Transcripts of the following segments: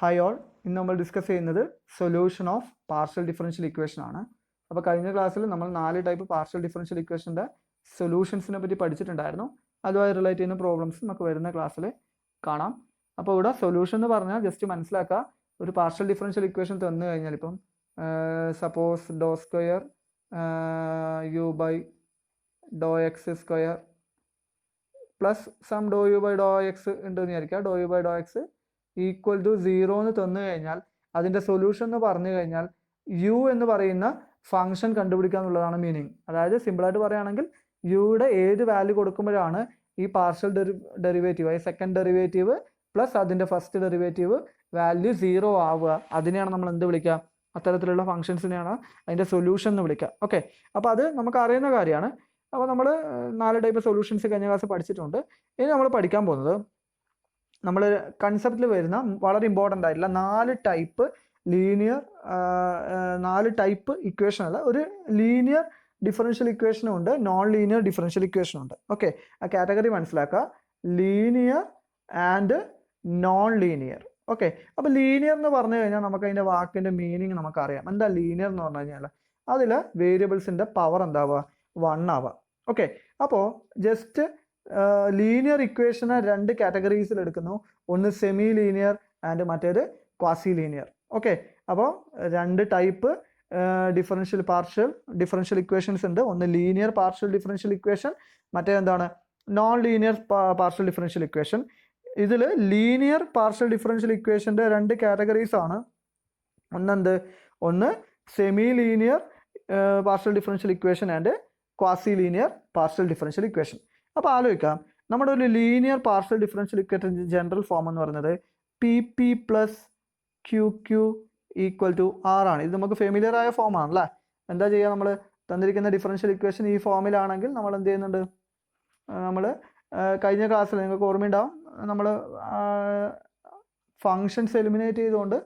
Hi all, ഇന്ന് നമ്മൾ discuss ചെയ്യുന്നത് solution of partial differential equation ആണ്. അപ്പോൾ കഴിഞ്ഞ ക്ലാസ്സിൽ നമ്മൾ 4 ടൈപ്പ് പാർഷ്യൽ ഡിഫറൻഷ്യൽ ഇക്വേഷൻ്റെ സൊല്യൂഷൻസിനെ പറ്റി പഠിച്ചിട്ടുണ്ടായിരുന്നു. അതുമായി റിലേറ്റ് ചെയ്യുന്ന പ്രോബ്ലംസ് നമുക്ക് വരുന്ന ക്ലാസ്സിൽ കാണാം. അപ്പോൾ ഇവിടെ സൊല്യൂഷൻ എന്ന് പറഞ്ഞാൽ ജസ്റ്റ് മനസ്സിലാക്കുക, ഒരു പാർഷ്യൽ ഡിഫറൻഷ്യൽ ഇക്വേഷൻ തന്നു കഴിഞ്ഞാൽ ഇപ്പം suppose doe square U by Dr X square plus some doe U by Dr X ഉണ്ടെന്ന് വിചാരിക്കുക. Doe U by Dr X equal to 0 എന്ന് തന്നു കഴിഞ്ഞാൽ അതിൻ്റെ സൊല്യൂഷൻ എന്ന് പറഞ്ഞു കഴിഞ്ഞാൽ യു എന്ന് പറയുന്ന ഫംഗ്ഷൻ കണ്ടുപിടിക്കുക എന്നുള്ളതാണ് മീനിങ്. അതായത് സിമ്പിളായിട്ട് പറയുകയാണെങ്കിൽ യുടെ ഏത് വാല്യൂ കൊടുക്കുമ്പോഴാണ് ഈ partial derivative second derivative plus അതിൻ്റെ ഫസ്റ്റ് ഡെറിവേറ്റീവ് വാല്യൂ 0 ആവുക, അതിനെയാണ് നമ്മൾ എന്ത് വിളിക്കുക, അത്തരത്തിലുള്ള ഫംഗ്ഷൻസിനെയാണ് അതിൻ്റെ സൊല്യൂഷൻ എന്ന് വിളിക്കുക. ഓക്കെ, അപ്പോൾ അത് നമുക്ക് അറിയുന്ന കാര്യമാണ്. അപ്പോൾ നമ്മൾ 4 ടൈപ്പ് സൊല്യൂഷൻസ് കഴിഞ്ഞ ക്ലാസ് പഠിച്ചിട്ടുണ്ട്. ഇനി നമ്മൾ പഠിക്കാൻ പോകുന്നത് നമ്മൾ കൺസെപ്റ്റിൽ വരുന്ന വളരെ ഇമ്പോർട്ടൻ്റ് ആയിട്ടുള്ള 4 ടൈപ്പ് ലീനിയർ 4 ടൈപ്പ് ഇക്വേഷൻ അല്ല, ഒരു ലീനിയർ ഡിഫറൻഷ്യൽ ഇക്വേഷനും ഉണ്ട്, നോൺ ലീനിയർ ഡിഫറൻഷ്യൽ ഇക്വേഷനും ഉണ്ട്. ഓക്കെ, ആ കാറ്റഗറി മനസ്സിലാക്കുക, linear and non linear. Okay, അപ്പോൾ ലീനിയർ എന്ന് പറഞ്ഞു കഴിഞ്ഞാൽ നമുക്ക് അതിൻ്റെ വാക്കിൻ്റെ മീനിങ് നമുക്കറിയാം. എന്താ ലീനിയർ എന്ന് പറഞ്ഞു കഴിഞ്ഞാൽ അതിൽ വേരിയബിൾസിൻ്റെ പവർ എന്താവുക, 1 ആവുക. ഓക്കെ, അപ്പോൾ ജസ്റ്റ് ലീനിയർ ഇക്വേഷനെ 2 കാറ്റഗറീസിൽ എടുക്കുന്നു, ഒന്ന് സെമി ലീനിയർ ആൻഡ് മറ്റേത് ക്വാസി ലീനിയർ. ഓക്കെ, അപ്പോൾ 2 ടൈപ്പ് പാർഷ്യൽ ഡിഫറൻഷ്യൽ ഇക്വേഷൻസ് ഉണ്ട്. ഒന്ന് ലീനിയർ പാർഷ്യൽ ഡിഫറൻഷ്യൽ ഇക്വേഷൻ, മറ്റേ എന്താണ് non linear partial differential equation. ഇതിൽ ലീനിയർ പാർഷ്യൽ ഡിഫറൻഷ്യൽ ഇക്വേഷൻ്റെ 2 കാറ്റഗറീസ് ആണ്. ഒന്ന് semi linear partial differential equation and quasi linear partial differential equation. അപ്പോൾ ആലോചിക്കാം, നമ്മുടെ ഒരു linear partial differential equation general form എന്ന് പറയുന്നത് P P plus Q Q equal to R ആണ്. ഇത് നമുക്ക് ഫെമിലിയർ ആയ ഫോം ആണല്ലേ. എന്താ ചെയ്യുക, നമ്മൾ തന്നിരിക്കുന്ന ഡിഫറൻഷ്യൽ ഇക്വേഷൻ ഈ ഫോമിലാണെങ്കിൽ നമ്മൾ എന്ത് ചെയ്യുന്നുണ്ട്, നമ്മൾ കഴിഞ്ഞ ക്ലാസ്സിൽ നിങ്ങൾക്ക് ഓർമ്മയുണ്ടാവും, നമ്മൾ ഫങ്ഷൻസ് എലിമിനേറ്റ് ചെയ്തുകൊണ്ട്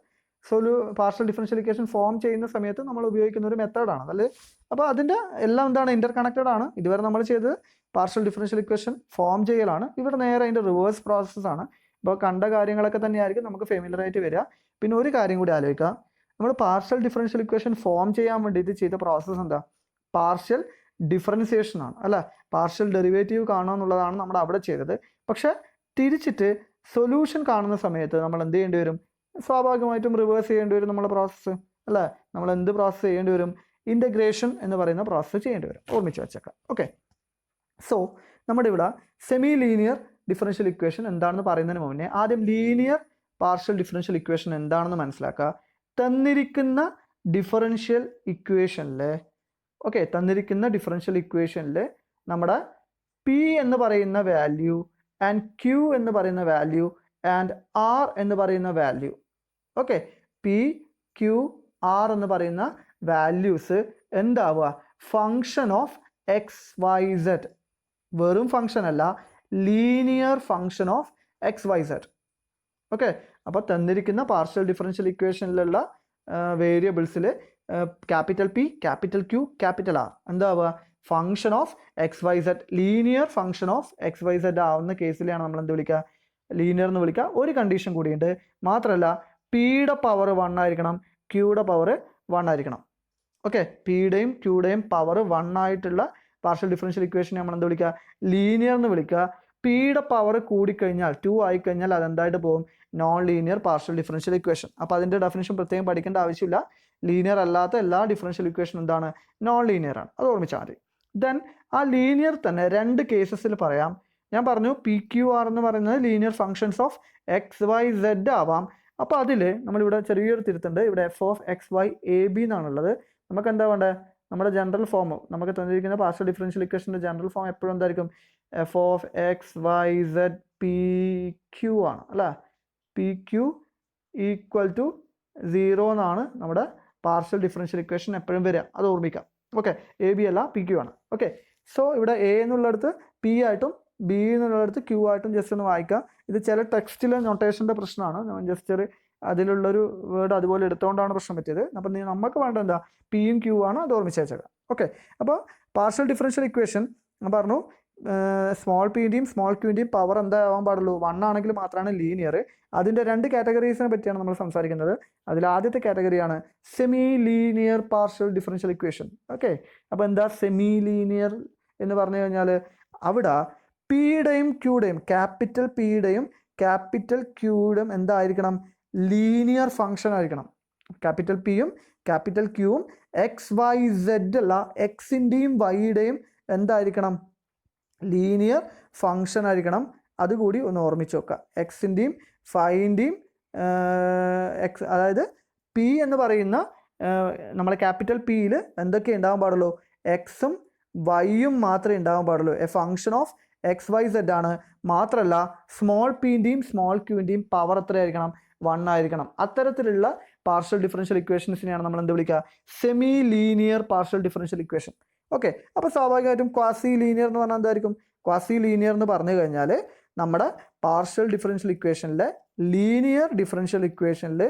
പാർഷ്യൽ ഡിഫറൻഷ്യൽ ഇക്വേഷൻ ഫോം ചെയ്യുന്ന സമയത്ത് നമ്മൾ ഉപയോഗിക്കുന്ന ഒരു മെത്തേഡാണ് അതല്ലേ. അപ്പോൾ അതിൻ്റെ എല്ലാം എന്താണ്, ഇന്റർ കണക്റ്റഡ് ആണ്. ഇതുവരെ നമ്മൾ ചെയ്തത് പാർഷ്യൽ ഡിഫറൻഷ്യൽ ഇക്വേഷൻ ഫോം ചെയ്യലാണ്. ഇവിടെ നേരെ അതിൻ്റെ റിവേഴ്സ് പ്രോസസ്സാണ്. ഇപ്പോൾ കണ്ട കാര്യങ്ങളൊക്കെ തന്നെയായിരിക്കും നമുക്ക് ഫെമിലിയർ ആയിട്ട് വരിക. പിന്നെ ഒരു കാര്യം കൂടി ആലോചിക്കുക, നമ്മൾ പാർഷ്യൽ ഡിഫറൻഷ്യൽ ഇക്വേഷൻ ഫോം ചെയ്യാൻ വേണ്ടിയിട്ട് ചെയ്ത പ്രോസസ്സ് എന്താ, പാർഷ്യൽ ഡിഫറൻസിയേഷൻ ആണ് അല്ല, പാർഷ്യൽ ഡെറിവേറ്റീവ് കാണുക എന്നുള്ളതാണ് നമ്മൾ അവിടെ ചെയ്തത്. പക്ഷെ തിരിച്ചിട്ട് സൊല്യൂഷൻ കാണുന്ന സമയത്ത് നമ്മൾ എന്ത് ചെയ്യേണ്ടി വരും, സ്വാഭാവികമായിട്ടും റിവേഴ്സ് ചെയ്യേണ്ടി വരും നമ്മളെ പ്രോസസ്സ് അല്ലേ. നമ്മൾ എന്ത് പ്രോസസ്സ് ചെയ്യേണ്ടി വരും, ഇൻ്റഗ്രേഷൻ എന്ന് പറയുന്ന പ്രോസസ്സ് ചെയ്യേണ്ടി വരും. ഓർമ്മിച്ച് വെച്ചേക്കാം. ഓക്കെ, സോ നമ്മുടെ ഇവിടെ സെമി ലീനിയർ ഡിഫറൻഷ്യൽ ഇക്വേഷൻ എന്താണെന്ന് പറയുന്നതിന് മുന്നേ ആദ്യം ലീനിയർ പാർഷ്യൽ ഡിഫറൻഷ്യൽ ഇക്വേഷൻ എന്താണെന്ന് മനസ്സിലാക്കുക. തന്നിരിക്കുന്ന ഡിഫറൻഷ്യൽ ഇക്വേഷനിൽ നമ്മുടെ പി എന്ന് പറയുന്ന വാല്യൂ ആൻഡ് ക്യൂ എന്ന് പറയുന്ന വാല്യൂ ആൻഡ് ആർ എന്ന് പറയുന്ന value, okay, P Q R എന്ന് പറയുന്ന വാല്യൂസ് എന്താവുക, function of X Y Z. വെറും ഫങ്ഷൻ അല്ല, linear function of X Y Z. Okay, അപ്പോൾ തന്നിരിക്കുന്ന പാർഷ്യൽ ഡിഫറൻഷ്യൽ ഇക്വേഷനിലുള്ള വേരിയബിൾസിൽ capital P, capital Q, capital R എന്താവുക, function of X Y Z, linear function of X Y Z ആവുന്ന കേസിലാണ് നമ്മൾ എന്ത് വിളിക്കുക, ലീനിയർ എന്ന് വിളിക്കുക. ഒരു കണ്ടീഷൻ കൂടിയുണ്ട്, മാത്രമല്ല പിയുടെ പവർ 1 ആയിരിക്കണം, ക്യൂയുടെ പവർ 1 ആയിരിക്കണം. ഓക്കെ, പിയുടെയും ക്യൂയുടെയും പവർ 1 ആയിട്ടുള്ള പാർഷ്യൽ ഡിഫറൻഷ്യൽ ഇക്വേഷൻ നമ്മൾ എന്ത് വിളിക്കുക, ലീനിയർ എന്ന് വിളിക്കുക. പിയുടെ പവർ കൂടിക്കഴിഞ്ഞാൽ 2 ആയിക്കഴിഞ്ഞാൽ അതെന്തായിട്ട് പോകും, non linear partial differential equation. അപ്പോൾ അതിൻ്റെ ഡെഫിനിഷൻ പ്രത്യേകം പഠിക്കേണ്ട ആവശ്യമില്ല. ലീനിയർ അല്ലാത്ത എല്ലാ ഡിഫറൻഷ്യൽ ഇക്വേഷൻ എന്താണ്, നോൺ ലീനിയർ ആണ്. അത് ഓർമ്മിച്ചാൽ മതി. ദെൻ ആ ലീനിയർ തന്നെ 2 കേസസിൽ പറയാം. ഞാൻ പറഞ്ഞു പി ക്യു ആർ എന്ന് പറയുന്നത് linear functions of X Y Z ആവാം. അപ്പോൾ അതിൽ നമ്മളിവിടെ ചെറിയൊരു തിരുത്തുണ്ട്. ഇവിടെ F of X Y A B എന്നാണുള്ളത്. നമുക്ക് എന്താ വേണ്ടത്, നമ്മുടെ ജനറൽ ഫോം, നമുക്ക് തന്നിരിക്കുന്ന പാർഷ്യൽ ഡിഫറൻഷ്യൽ ഇക്വേഷൻ്റെ ജനറൽ ഫോം എപ്പോഴും എന്തായിരിക്കും, F of X Y Z P Q ആണ് അല്ലേ. പി ക്യു ഈക്വൽ ടു 0 എന്നാണ് നമ്മുടെ പാർഷ്യൽ ഡിഫറൻഷ്യൽ ഇക്വേഷൻ എപ്പോഴും വരിക, അത് ഓർമ്മിക്കാം. ഓക്കെ, എ ബി അല്ല പി ക്യു ആണ്. ഓക്കെ, സോ ഇവിടെ എ എന്നുള്ളിടത്ത് പി ആയിട്ടും ബി എന്നുള്ളിടത്ത് ക്യൂ ആയിട്ടും ജസ്റ്റ് ഒന്ന് വായിക്കാം. ഇത് ചില ടെക്സ്റ്റിലെ നൊട്ടേഷൻ്റെ പ്രശ്നമാണ്. ഞാൻ ജസ്റ്റ് ഒരു അതിലുള്ളൊരു വേർഡ് അതുപോലെ എടുത്തുകൊണ്ടാണ് പ്രശ്നം പറ്റിയത്. അപ്പം നമുക്ക് വേണ്ട എന്താ, പിയും ക്യൂ ആണ്, അത് ഓർമ്മിച്ച് വെച്ചേക്കാം. ഓക്കെ, അപ്പോൾ പാർഷ്യൽ ഡിഫറൻഷ്യൽ ഇക്വേഷൻ ഞാൻ പറഞ്ഞു സ്മോൾ പിൻ്റെയും സ്മോൾ ക്യൂൻ്റെയും പവർ എന്താവാൻ പാടുള്ളൂ 1 ആണെങ്കിൽ മാത്രമാണ് ലീനിയർ. അതിൻ്റെ 2 കാറ്റഗറീസിനെ പറ്റിയാണ് നമ്മൾ സംസാരിക്കുന്നത്. അതിൽ ആദ്യത്തെ കാറ്റഗറിയാണ് semi linear partial differential equation. Okay, അപ്പോൾ എന്താ സെമി ലീനിയർ എന്ന് പറഞ്ഞു കഴിഞ്ഞാൽ അവിടെ പിയുടെയും ക്യൂയുടെയും, ക്യാപിറ്റൽ പിയുടെയും ക്യാപിറ്റൽ ക്യൂയുടെയും എന്തായിരിക്കണം? ലീനിയർ ഫംഗ്ഷൻ ആയിരിക്കണം. ക്യാപിറ്റൽ പിയും ക്യാപിറ്റൽ ക്യൂവും XYZ അല്ല, എക്സിൻ്റെയും വൈയുടെയും എന്തായിരിക്കണം? ലീനിയർ ഫംഗ്ഷൻ ആയിരിക്കണം. അതുകൂടി ഒന്ന് ഓർമ്മിച്ച് വെക്കുക. എക്സിൻ്റെയും ഫൈൻ്റെയും അതായത് പി എന്ന് പറയുന്ന നമ്മളെ ക്യാപിറ്റൽ പിയിൽ എന്തൊക്കെ ഉണ്ടാകാൻ പാടുള്ളൂ? എക്സും വൈയും മാത്രമേ ഉണ്ടാകാൻ പാടുള്ളൂ. എ ഫംഗ്ഷൻ ഓഫ് XYZ ആണ്. മാത്രമല്ല സ്മോൾ പിൻ്റെയും സ്മോൾ ക്യൂൻ്റെയും പവർ എത്രയായിരിക്കണം? 1 ആയിരിക്കണം. അത്തരത്തിലുള്ള പാർഷ്യൽ ഡിഫറൻഷ്യൽ ഇക്വേഷൻസിനെയാണ് നമ്മൾ എന്ത് വിളിക്കുക? Semi linear partial differential equation. Okay, അപ്പോൾ സ്വാഭാവികമായിട്ടും ക്വാസി ലീനിയർ എന്ന് പറഞ്ഞാൽ എന്തായിരിക്കും? ക്വാസി ലീനിയർ എന്ന് പറഞ്ഞു കഴിഞ്ഞാൽ നമ്മുടെ പാർഷ്യൽ ഡിഫറൻഷ്യൽ ഇക്വേഷനിലെ ലീനിയർ ഡിഫറൻഷ്യൽ ഇക്വേഷനിൽ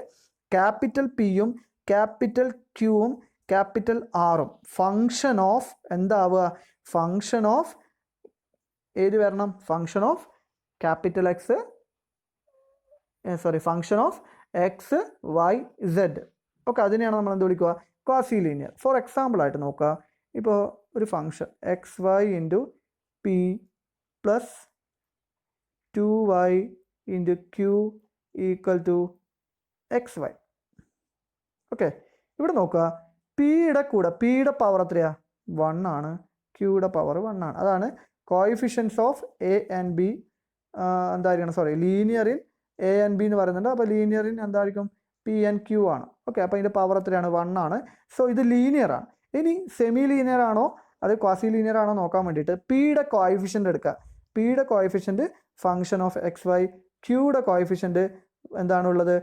ക്യാപിറ്റൽ പിയും ക്യാപിറ്റൽ ക്യൂവും ക്യാപിറ്റൽ ആറും ഫങ്ഷൻ ഓഫ് എന്താവുക? ഫങ്ഷൻ ഓഫ് ഏത് വരണം? Function of capital X, function of X Y Z. Okay, അതിനെയാണ് നമ്മൾ എന്ത് വിളിക്കുക? Quasi linear. ഫോർ എക്സാമ്പിൾ ആയിട്ട് നോക്കുക. ഇപ്പോൾ ഒരു function XY into P plus 2y into Q equal to XY. Okay, ഇവിടെ നോക്കുക. പിയുടെ കൂടെ പിയുടെ പവർ എത്രയാ? 1 ആണ്. ക്യൂയുടെ പവർ 1 ആണ്. അതാണ് coefficients of A and B എന്തായിരിക്കണം? Linear in A and B എന്ന് പറയുന്നുണ്ട്. അപ്പോൾ ലീനിയർ ഇൻ എന്തായിരിക്കും? പി ആൻഡ് ക്യൂ ആണ്. ഓക്കെ, അപ്പോൾ ഇതിൻ്റെ പവർ എത്രയാണ്? 1 ആണ്. സോ ഇത് ലീനിയർ ആണ്. ഇനി സെമി ലീനിയർ ആണോ അത് ക്വാസി ലീനിയർ ആണോ നോക്കാൻ വേണ്ടിയിട്ട് പിയുടെ കോയിഫിഷ്യൻ്റ് എടുക്കുക. പിയുടെ കോയിഫിഷ്യൻ്റ് ഫങ്ഷൻ ഓഫ് XY, ക്യൂയുടെ കോയിഫിഷ്യൻ്റ് എന്താണുള്ളത്?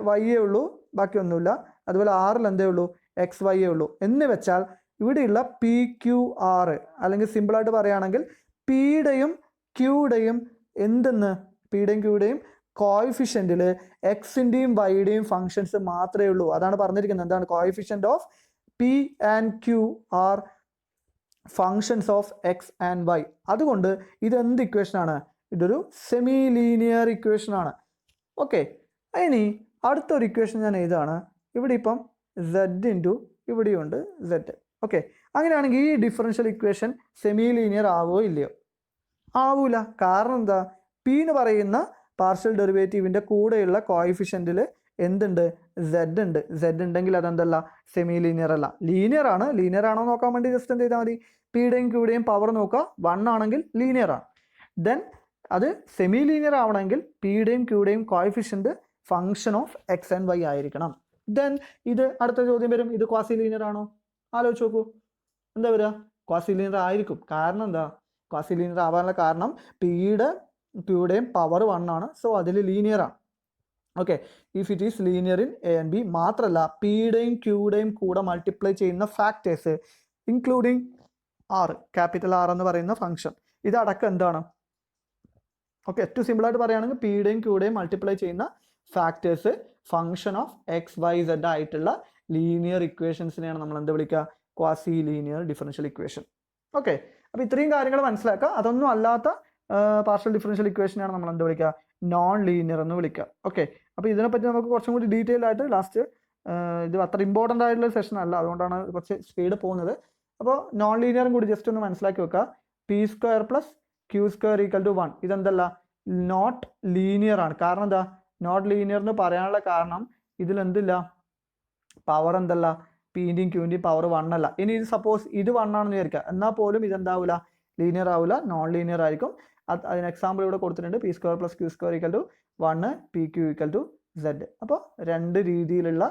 വൈയേ ഉള്ളൂ, ബാക്കിയൊന്നുമില്ല. അതുപോലെ ആറിൽ എന്തേ ഉള്ളൂ? XY ഉള്ളൂ. എന്ന് വെച്ചാൽ ഇവിടെയുള്ള PQR, അല്ലെങ്കിൽ സിമ്പിളായിട്ട് പറയുകയാണെങ്കിൽ പിയുടെയും ക്യൂയുടെയും പിയുടെയും ക്യൂയുടെയും കോയിഫിഷ്യൻറ്റിൽ എക്സിൻ്റെയും വൈയുടെയും ഫങ്ഷൻസ് മാത്രമേ ഉള്ളൂ. അതാണ് പറഞ്ഞിരിക്കുന്നത്. എന്താണ്? Coefficient of P and Q are functions of X and Y. അതുകൊണ്ട് ഇതെന്ത് ഇക്വേഷനാണ്? ഇതൊരു സെമി ലീനിയർ ഇക്വേഷനാണ്. ഓക്കെ, ഇനി അടുത്തൊരു ഇക്വേഷൻ ഞാൻ എഴുതാണ്. ഇവിടെ ഇപ്പം Z ഇൻറ്റു ഇവിടെയുണ്ട് Z. ഓക്കെ, അങ്ങനെയാണെങ്കിൽ ഈ ഡിഫറൻഷ്യൽ ഇക്വേഷൻ സെമി ലീനിയർ ആവുമോ ഇല്ലയോ? ആവൂല. കാരണം എന്താ? പി എന്ന് പറയുന്ന പാർഷ്യൽ ഡെറിവേറ്റീവിൻ്റെ കൂടെയുള്ള കോയിഫിഷ്യൻറ്റിൽ എന്തുണ്ട്? Z ഉണ്ട്. Z ഉണ്ടെങ്കിൽ അതെന്തല്ല? സെമി ലീനിയർ അല്ല, ലീനിയർ ആണ്. ലീനിയർ ആണോ നോക്കാൻ വേണ്ടി ജസ്റ്റ് എന്ത് ചെയ്താൽ മതി? പിയുടെയും ക്യൂയുടെയും പവർ നോക്കുക. 1 ആണെങ്കിൽ ലീനിയർ ആണ്. ദെൻ അത് സെമി ലീനിയർ ആവണമെങ്കിൽ പിയുടെയും ക്യൂയുടെയും coefficient function of X and Y ആയിരിക്കണം. ദെൻ ഇത് അടുത്ത ചോദ്യം വരും, ഇത് ക്വാസി ലീനിയർ ആണോ? ആലോചിച്ച് നോക്കൂ. എന്താ വരിക? ക്വാസി ലീനിയർ ആയിരിക്കും. കാരണം എന്താ? ക്വാസി ലീനിയർ ആവാനുള്ള കാരണം പിയുടെ ക്യൂയുടെയും പവർ 1 ആണ്. സോ അതിൽ ലീനിയർ ആണ്. Okay, if it is linear in A and B. മാത്രമല്ല പിയുടെയും ക്യൂയുടെയും കൂടെ മൾട്ടിപ്ലൈ ചെയ്യുന്ന factors including R, capital R എന്ന് പറയുന്ന ഫംഗ്ഷൻ, ഇതടക്കം എന്താണ്? ഓക്കെ, ഏറ്റവും സിമ്പിളായിട്ട് പറയുകയാണെങ്കിൽ പിയുടെയും ക്യൂയുടെയും മൾട്ടിപ്ലൈ ചെയ്യുന്ന ഫാക്ടേഴ്സ് ഫംഗ്ഷൻ ഓഫ് XYZ ആയിട്ടുള്ള ലീനിയർ ഇക്വേഷൻസിനെയാണ് നമ്മൾ എന്ത് വിളിക്കുക? Quasi linear differential equation. Okay, അപ്പോൾ ഇത്രയും കാര്യങ്ങൾ മനസ്സിലാക്കുക. അതൊന്നും അല്ലാത്ത പാർഷ്യൽ ഡിഫറൻഷ്യൽ ഇക്വേഷനാണ് നമ്മൾ എന്ത് വിളിക്കുക? നോൺ ലീനിയർ എന്ന് വിളിക്കുക. ഓക്കെ, അപ്പോൾ ഇതിനെപ്പറ്റി നമുക്ക് കുറച്ചും കൂടി ഡീറ്റെയിൽ ആയിട്ട് ലാസ്റ്റ്, ഇത് അത്ര ഇമ്പോർട്ടൻ്റ് ആയിട്ടുള്ള സെഷൻ അല്ല, അതുകൊണ്ടാണ് കുറച്ച് സ്പീഡ് പോകുന്നത്. അപ്പോൾ നോൺ ലീനിയറും കൂടി ജസ്റ്റ് ഒന്ന് മനസ്സിലാക്കി വെക്കുക. P² plus Q² equal to 1. ഇതെന്തല്ല? നോട്ട് ലീനിയർ ആണ്. കാരണം എന്താ? നോട്ട് ലീനിയർ എന്ന് പറയാനുള്ള കാരണം ഇതിലെന്തില്ല? പവർ എന്തല്ല? പിൻ്റെയും ക്യൂൻ്റെയും പവർ 1 അല്ല. ഇനി ഇത് സപ്പോസ് ഇത് 1 ആണെന്ന് വിചാരിക്കുക, എന്നാൽ പോലും ഇതെന്താവില്ല? ലീനിയർ ആവില്ല, നോൺ ലീനിയർ ആയിരിക്കും. അതിന് എക്സാമ്പിൾ ഇവിടെ കൊടുത്തിട്ടുണ്ട്. P² plus Q² equal to 1, PQ equal to Z. അപ്പോൾ 2 രീതിയിലുള്ള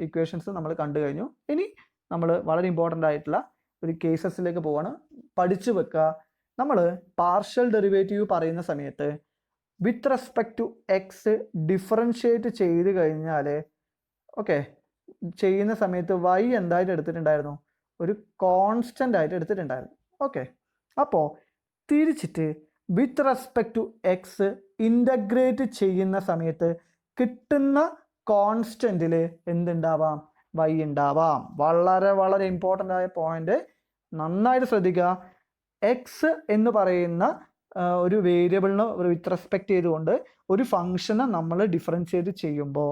ഇക്വേഷൻസ് നമ്മൾ കണ്ടു കഴിഞ്ഞു. ഇനി നമ്മൾ വളരെ ഇമ്പോർട്ടൻ്റ് ആയിട്ടുള്ള ഒരു കേസസിലേക്ക് പോവാണ്. പഠിച്ചു വെക്കുക. നമ്മൾ പാർഷ്യൽ ഡെറിവേറ്റീവ് പറയുന്ന സമയത്ത് with respect to X differentiate ചെയ്ത് കഴിഞ്ഞാൽ, ഓക്കെ, ചെയ്യുന്ന സമയത്ത് y എന്തായിട്ട് എടുത്തിട്ടുണ്ടായിരുന്നു? ഒരു കോൺസ്റ്റൻ്റ് ആയിട്ട് എടുത്തിട്ടുണ്ടായിരുന്നു. ഓക്കെ, അപ്പോൾ തിരിച്ചിട്ട് with respect to X integrate ചെയ്യുന്ന സമയത്ത് കിട്ടുന്ന കോൺസ്റ്റൻറ്റിൽ എന്തുണ്ടാവാം? y ഉണ്ടാവാം. വളരെ വളരെ ഇമ്പോർട്ടൻ്റ് ആയ പോയിന്റ്, നന്നായിട്ട് ശ്രദ്ധിക്കുക. എക്സ് എന്ന് പറയുന്ന ഒരു വേരിയബിളിന് വിത്ത് റെസ്പെക്ട് ചെയ്തുകൊണ്ട് ഒരു ഫംഗ്ഷനെ നമ്മൾ ഡിഫറൻഷിയേറ്റ് ചെയ്യുമ്പോൾ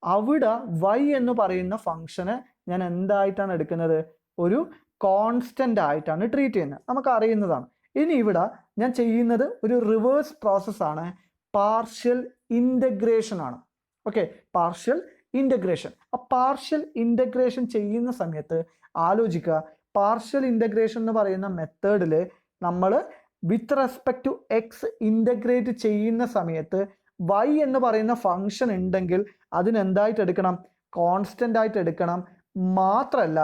അവിടെ y എന്ന് പറയുന്ന ഫംഗ്ഷനെ ഞാൻ എന്തായിട്ടാണ് എടുക്കുന്നത്? ഒരു കോൺസ്റ്റന്റ് ആയിട്ടാണ് ട്രീറ്റ് ചെയ്യുന്നത്. നമുക്ക് അറിയുന്നതാണ്. ഇനി ഇവിടെ ഞാൻ ചെയ്യുന്നത് ഒരു റിവേഴ്സ് പ്രോസസ്സാണ്, പാർഷ്യൽ ഇൻ്റഗ്രേഷൻ ആണ്. Okay, partial integration. ആ പാർഷ്യൽ ഇൻ്റഗ്രേഷൻ ചെയ്യുന്ന സമയത്ത് ആലോചിക്കുക, പാർഷ്യൽ ഇൻ്റഗ്രേഷൻ എന്ന് പറയുന്ന മെത്തേഡിൽ നമ്മൾ with respect to X integrate ചെയ്യുന്ന സമയത്ത് y എന്ന് പറയുന്ന ഫംഗ്ഷൻ ഉണ്ടെങ്കിൽ അതിനെന്തായിട്ട് എടുക്കണം? കോൺസ്റ്റന്റ് ആയിട്ട് എടുക്കണം. മാത്രമല്ല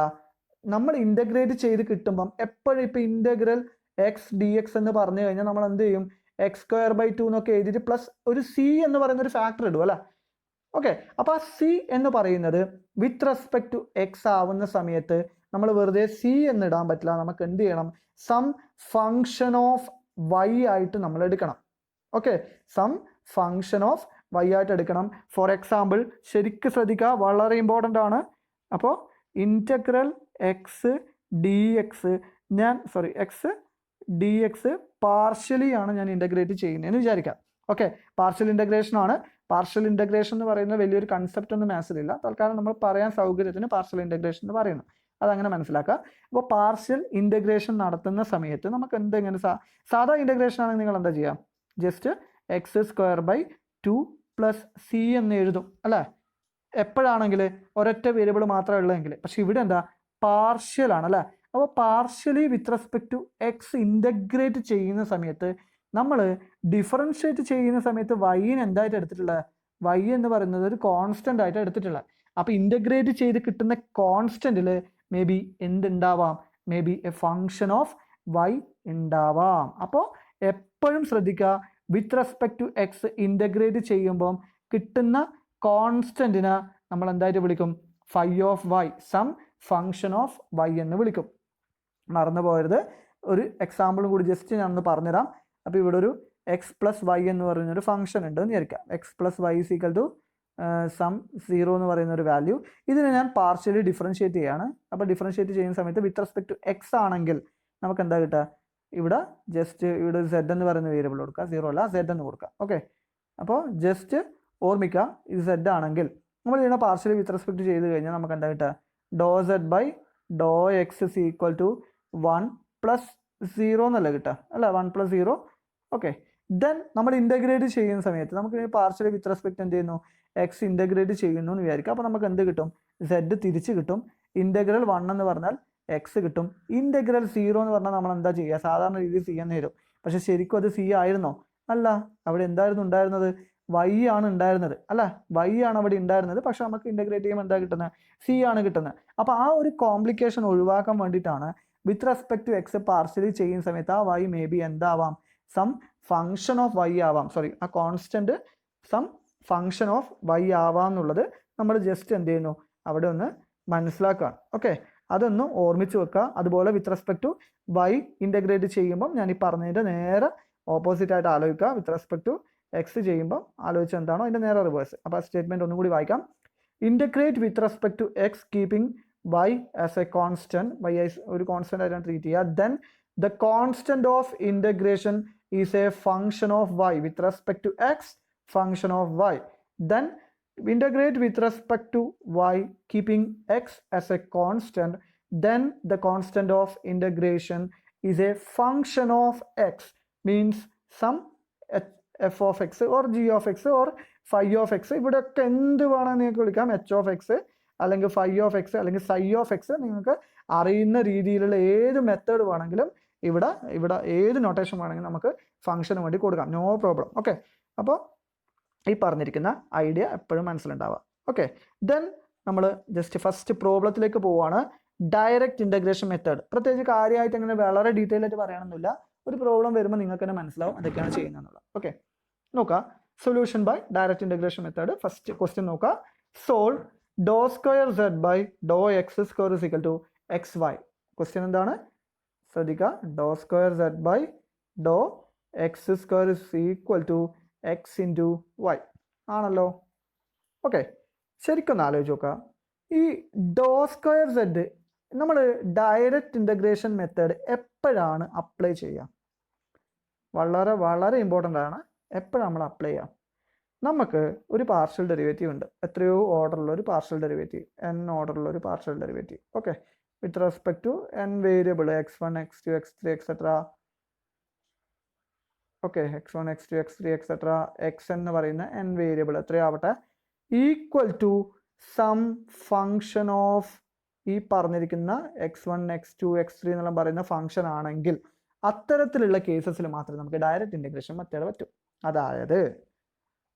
നമ്മൾ ഇൻ്റഗ്രേറ്റ് ചെയ്ത് കിട്ടുമ്പം എപ്പോഴും ഇപ്പം ഇൻ്റഗ്രൽ എക്സ് ഡി എക്സ് എന്ന് പറഞ്ഞു കഴിഞ്ഞാൽ നമ്മൾ എന്ത് ചെയ്യും? x²/2 എന്നൊക്കെ എഴുതിയിട്ട് പ്ലസ് ഒരു c എന്ന് പറയുന്ന ഒരു ഫാക്ടർ ഇടും അല്ലേ? ഓക്കെ, അപ്പോൾ ആ c എന്ന് പറയുന്നത് വിത്ത് റെസ്പെക്ട് ടു എക്സ് ആവുന്ന സമയത്ത് നമ്മൾ വെറുതെ c എന്ന് ഇടാൻ പറ്റില്ല. നമുക്ക് എന്ത് ചെയ്യണം? സം ഫങ്ഷൻ ഓഫ് y ആയിട്ട് നമ്മൾ എടുക്കണം. Okay, some function of y ആയിട്ട് എടുക്കണം. ഫോർ എക്സാമ്പിൾ ശരിക്കും ശ്രദ്ധിക്കുക, വളരെ ഇമ്പോർട്ടൻ്റ് ആണ്. അപ്പോൾ integral X D X X D X partially ആണ് ഞാൻ ഇൻ്റഗ്രേറ്റ് ചെയ്യുന്നതെന്ന് വിചാരിക്കാം. ഓക്കെ, പാർഷ്യൽ ഇൻ്റഗ്രേഷൻ ആണ്. പാർഷ്യൽ ഇൻ്റഗ്രേഷൻ എന്ന് പറയുന്ന വലിയൊരു കൺസെപ്റ്റ് ഒന്നും മാത്സിലില്ല. തൽക്കാലം നമ്മൾ പറയാൻ സൗകര്യത്തിന് പാർഷ്യൽ ഇൻ്റഗ്രേഷൻ എന്ന് പറയുന്നു. അതങ്ങനെ മനസ്സിലാക്കുക. അപ്പോൾ പാർഷ്യൽ ഇൻ്റഗ്രേഷൻ നടത്തുന്ന സമയത്ത് നമുക്ക് എന്തെങ്ങനെ സാധാ ഇൻ്റഗ്രേഷൻ ആണെങ്കിൽ നിങ്ങൾ എന്താ ചെയ്യുക? ജസ്റ്റ് x²/2 + c എന്ന് എഴുതും അല്ലേ? എപ്പോഴാണെങ്കിൽ ഒരൊറ്റ വേരിയബിൾ മാത്രമേ ഉള്ളതെങ്കിൽ. പക്ഷെ ഇവിടെ എന്താ? പാർഷ്യൽ ആണ് അല്ലേ? അപ്പോൾ partially with respect to X integrate ചെയ്യുന്ന സമയത്ത് നമ്മൾ ഡിഫറൻഷ്യേറ്റ് ചെയ്യുന്ന സമയത്ത് വൈന് എന്തായിട്ട് എടുത്തിട്ടുള്ളത്? വൈ എന്ന് പറയുന്നത് ഒരു കോൺസ്റ്റൻ്റ് ആയിട്ട് എടുത്തിട്ടുള്ളത്. അപ്പോൾ ഇൻ്റഗ്രേറ്റ് ചെയ്ത് കിട്ടുന്ന കോൺസ്റ്റൻറ്റിൽ മേ ബി എന്തുണ്ടാവാം? Maybe a function of Y ഉണ്ടാവാം. അപ്പോൾ എപ്പോഴും ശ്രദ്ധിക്കുക, with respect to X integrate ചെയ്യുമ്പം കിട്ടുന്ന കോൺസ്റ്റൻറ്റിനെ നമ്മൾ എന്തായിട്ട് വിളിക്കും? Phi of Y, some function of Y എന്ന് വിളിക്കും. മറന്നു പോകരുത്. ഒരു എക്സാമ്പിളും കൂടി ജസ്റ്റ് ഞാൻ ഒന്ന് പറഞ്ഞുതരാം. അപ്പോൾ ഇവിടെ ഒരു എക്സ് പ്ലസ് വൈ എന്ന് പറയുന്നൊരു ഫംഗ്ഷൻ ഉണ്ട് എന്ന് വിചാരിക്കാം. X plus Y equal to some 0 എന്ന് പറയുന്ന ഒരു വാല്യൂ. ഇതിനെ ഞാൻ പാർഷ്യലി ഡിഫറൻഷ്യേറ്റ് ചെയ്യുകയാണ്. അപ്പോൾ ഡിഫറൻഷ്യേറ്റ് ചെയ്യുന്ന സമയത്ത് വിത്ത് റെസ്പെക്ട് ടു എക്സ് ആണെങ്കിൽ നമുക്ക് എന്താ കിട്ടുക? ഇവിടെ ജസ്റ്റ് ഇവിടെ z എന്ന് പറയുന്ന വേരിയബിൾ കൊടുക്കുക, 0 അല്ല z എന്ന് കൊടുക്കുക. ഓക്കെ, അപ്പോൾ ജസ്റ്റ് ഓർമ്മിക്കുക, ഇത് z ആണെങ്കിൽ നമ്മൾ ഇതിനെ പാർഷ്യലി വിത്ത് റെസ്പെക്ട് ചെയ്ത് കഴിഞ്ഞാൽ നമുക്ക് എന്താ കിട്ടുക? ∂z/∂x = 1 + 0 എന്നല്ല കിട്ടുക അല്ല? 1 + 0. ഓക്കെ, ദെൻ നമ്മൾ ഇൻ്റഗ്രേറ്റ് ചെയ്യുന്ന സമയത്ത് നമുക്ക് പാർഷ്യലി വിത്ത് റെസ്പെക്ട് എന്ത് ചെയ്യുന്നു? എക്സ് ഇൻ്റഗ്രേറ്റ് ചെയ്യുന്നു എന്ന് വിചാരിക്കുക. അപ്പോൾ നമുക്ക് എന്ത് കിട്ടും? z തിരിച്ച് കിട്ടും. ഇൻ്റഗ്രൽ 1 എന്ന് പറഞ്ഞാൽ എക്സ് കിട്ടും. ഇൻ്റഗ്രൽ 0 എന്ന് പറഞ്ഞാൽ നമ്മൾ എന്താ ചെയ്യുക? സാധാരണ രീതിയിൽ c എന്ന് വരും. പക്ഷെ ശരിക്കും അത് c ആയിരുന്നോ? അല്ല, അവിടെ എന്തായിരുന്നു ഉണ്ടായിരുന്നത്? y ആണ് ഉണ്ടായിരുന്നത് അല്ല? y ആണ് അവിടെ ഉണ്ടായിരുന്നത്. പക്ഷെ നമുക്ക് ഇൻ്റഗ്രേറ്റ് ചെയ്യുമ്പോൾ എന്താ കിട്ടുന്നത്? c ആണ് കിട്ടുന്നത്. അപ്പോൾ ആ ഒരു കോംപ്ലിക്കേഷൻ ഒഴിവാക്കാൻ വേണ്ടിയിട്ടാണ് with respect to X partially ചെയ്യുന്ന സമയത്ത് ആ y മേ ബി എന്താവാം? സം ഫങ്ഷൻ ഓഫ് y ആവാം. ആ constant some function of y ആവാം എന്നുള്ളത് നമ്മൾ ജസ്റ്റ് എന്ത് ചെയ്യുന്നു? അവിടെ ഒന്ന് മനസ്സിലാക്കുകയാണ്. ഓക്കെ, അതൊന്ന് ഓർമ്മിച്ച് വെക്കുക. അതുപോലെ with respect to y integrate ചെയ്യുമ്പം ഞാൻ ഈ പറഞ്ഞതിൻ്റെ നേരെ ഓപ്പോസിറ്റ് ആയിട്ട് ആലോചിക്കുക. വിത്ത് റെസ്പെക്ട് ടു എക്സ് ചെയ്യുമ്പോൾ ആലോചിച്ച് എന്താണോ അതിൻ്റെ നേരെ റിവേഴ്സ്. അപ്പോൾ ആ സ്റ്റേറ്റ്മെൻറ്റ് ഒന്നും കൂടി വായിക്കാം. Integrate with respect to X keeping y as a constant, y ഒരു കോൺസ്റ്റന്റ് ആയിട്ടാണ് ട്രീറ്റ് ചെയ്യുക. Then the constant of integration is a function of y with respect to X, function of y. Then integrate with respect to y keeping x as a constant, then the constant of integration is a function of x, means some f of x or g of x or phi of x. ഇവിടെയൊക്കെ എന്ത് വേണമെന്ന് നിങ്ങൾക്ക് വിളിക്കാം. h of x അല്ലെങ്കിൽ phi of x അല്ലെങ്കിൽ psi of x, നിങ്ങൾക്ക് അറിയുന്ന രീതിയിലുള്ള ഏത് മെത്തേഡ് വേണമെങ്കിലും ഇവിടെ ഏത് നൊട്ടേഷൻ വേണമെങ്കിലും നമുക്ക് ഫംഗ്ഷന് വേണ്ടി കൊടുക്കാം. No problem. ഓക്കെ, അപ്പോൾ ഈ പറഞ്ഞിരിക്കുന്ന ഐഡിയ എപ്പോഴും മനസ്സിലുണ്ടാവുക. ഓക്കെ, ദെൻ നമ്മൾ ജസ്റ്റ് ഫസ്റ്റ് പ്രോബ്ലത്തിലേക്ക് പോവുകയാണ്. Direct integration method. പ്രത്യേകിച്ച് കാര്യമായിട്ട് അങ്ങനെ വളരെ ഡീറ്റെയിൽ ആയിട്ട് പറയാനൊന്നുമില്ല. ഒരു പ്രോബ്ലം വരുമ്പോൾ നിങ്ങൾക്ക് തന്നെ മനസ്സിലാവും അതൊക്കെയാണ് ചെയ്യുന്നതെന്നുള്ളത്. ഓക്കെ, നോക്കുക. Solution by direct integration method. First question നോക്കുക. Solve ∂2z/∂x² = xy. ക്വസ്റ്റ്യൻ എന്താണ്? ശ്രദ്ധിക്കുക. ∂2z/∂x² = x × y ആണല്ലോ. ഓക്കെ, ശരിക്കും ഒന്ന് ആലോചിച്ച് നോക്കുക. ഈ ∂2z നമ്മൾ ഡയറക്റ്റ് ഇൻ്റഗ്രേഷൻ മെത്തേഡ് എപ്പോഴാണ് അപ്ലൈ ചെയ്യുക? വളരെ വളരെ ഇമ്പോർട്ടൻ്റ് ആണ്. എപ്പോഴാണ് നമ്മൾ അപ്ലൈ ചെയ്യുക? നമുക്ക് ഒരു പാർഷ്യൽ ഡെറിവേറ്റീവ് ഉണ്ട്, എത്രയോ ഓർഡറുള്ള ഒരു പാർഷ്യൽ ഡെറിവേറ്റീവ്, n ഓർഡറുള്ള ഒരു partial derivative. Okay, with respect to n variable x1 x2 x3 etcetera. Okay, x1 x2 x3 etcetera x എന്ന് പറയുന്ന n വേരിയബിൾ എത്രയാവട്ടെ, equal to some function of ഈ പറഞ്ഞിരിക്കുന്ന x1 x2 x3 എന്നെല്ലാം പറയുന്ന function ആണെങ്കിൽ അത്തരത്തിലുള്ള കേസസിൽ മാത്രമേ നമുക്ക് ഡയറക്റ്റ് ഇൻ്റഗ്രേഷൻ മെത്തേഡ് പറ്റൂ. അതായത്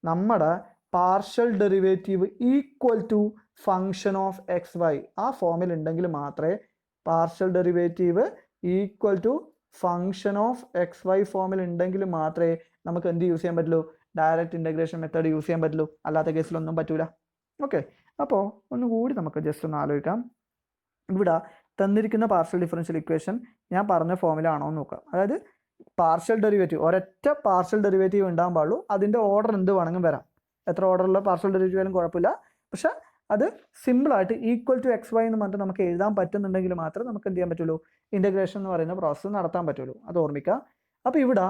നമ്മുടെ partial derivative equal to function of X Y ആ ഫോമിൽ ഉണ്ടെങ്കിൽ മാത്രമേ, partial derivative equal to function of X Y ഫോമിൽ ഉണ്ടെങ്കിൽ മാത്രമേ നമുക്ക് എന്ത് യൂസ് ചെയ്യാൻ പറ്റുള്ളൂ? ഡയറക്റ്റ് ഇൻ്റഗ്രേഷൻ മെത്തേഡ് യൂസ് ചെയ്യാൻ പറ്റുള്ളൂ. അല്ലാത്ത കേസിലൊന്നും പറ്റൂല. ഓക്കെ, അപ്പോൾ ഒന്നുകൂടി നമുക്ക് ജസ്റ്റ് ഒന്ന് ആലോചിക്കാം. ഇവിടെ തന്നിരിക്കുന്ന പാർഷ്യൽ ഡിഫറൻഷ്യൽ ഇക്വേഷൻ ഞാൻ പറഞ്ഞ ഫോമിലാണോ എന്ന് നോക്കാം. അതായത് പാർഷ്യൽ ഡെറിവേറ്റീവ്, ഒരൊറ്റ പാർഷ്യൽ ഡെറിവേറ്റീവ് ഉണ്ടാകാൻ പാടുള്ളൂ. അതിൻ്റെ ഓർഡർ എന്ത് വേണമെങ്കിലും വരാം. എത്ര ഓർഡറുള്ള പാർഷ്യൽ ഡെറിവേറ്റീവ് ആയാലും കുഴപ്പമില്ല. പക്ഷെ അത് സിമ്പിളായിട്ട് ഈക്വൽ ടു എക്സ് വൈ എന്ന് പറഞ്ഞിട്ട് നമുക്ക് എഴുതാൻ പറ്റുന്നുണ്ടെങ്കിൽ മാത്രമേ നമുക്ക് എന്ത് ചെയ്യാൻ പറ്റുള്ളൂ? ഇൻ്റഗ്രേഷൻ എന്ന് പറയുന്ന പ്രോസസ്സ് നടത്താൻ പറ്റുള്ളൂ. അത് ഓർമ്മിക്കുക. അപ്പോൾ ഇവിടെ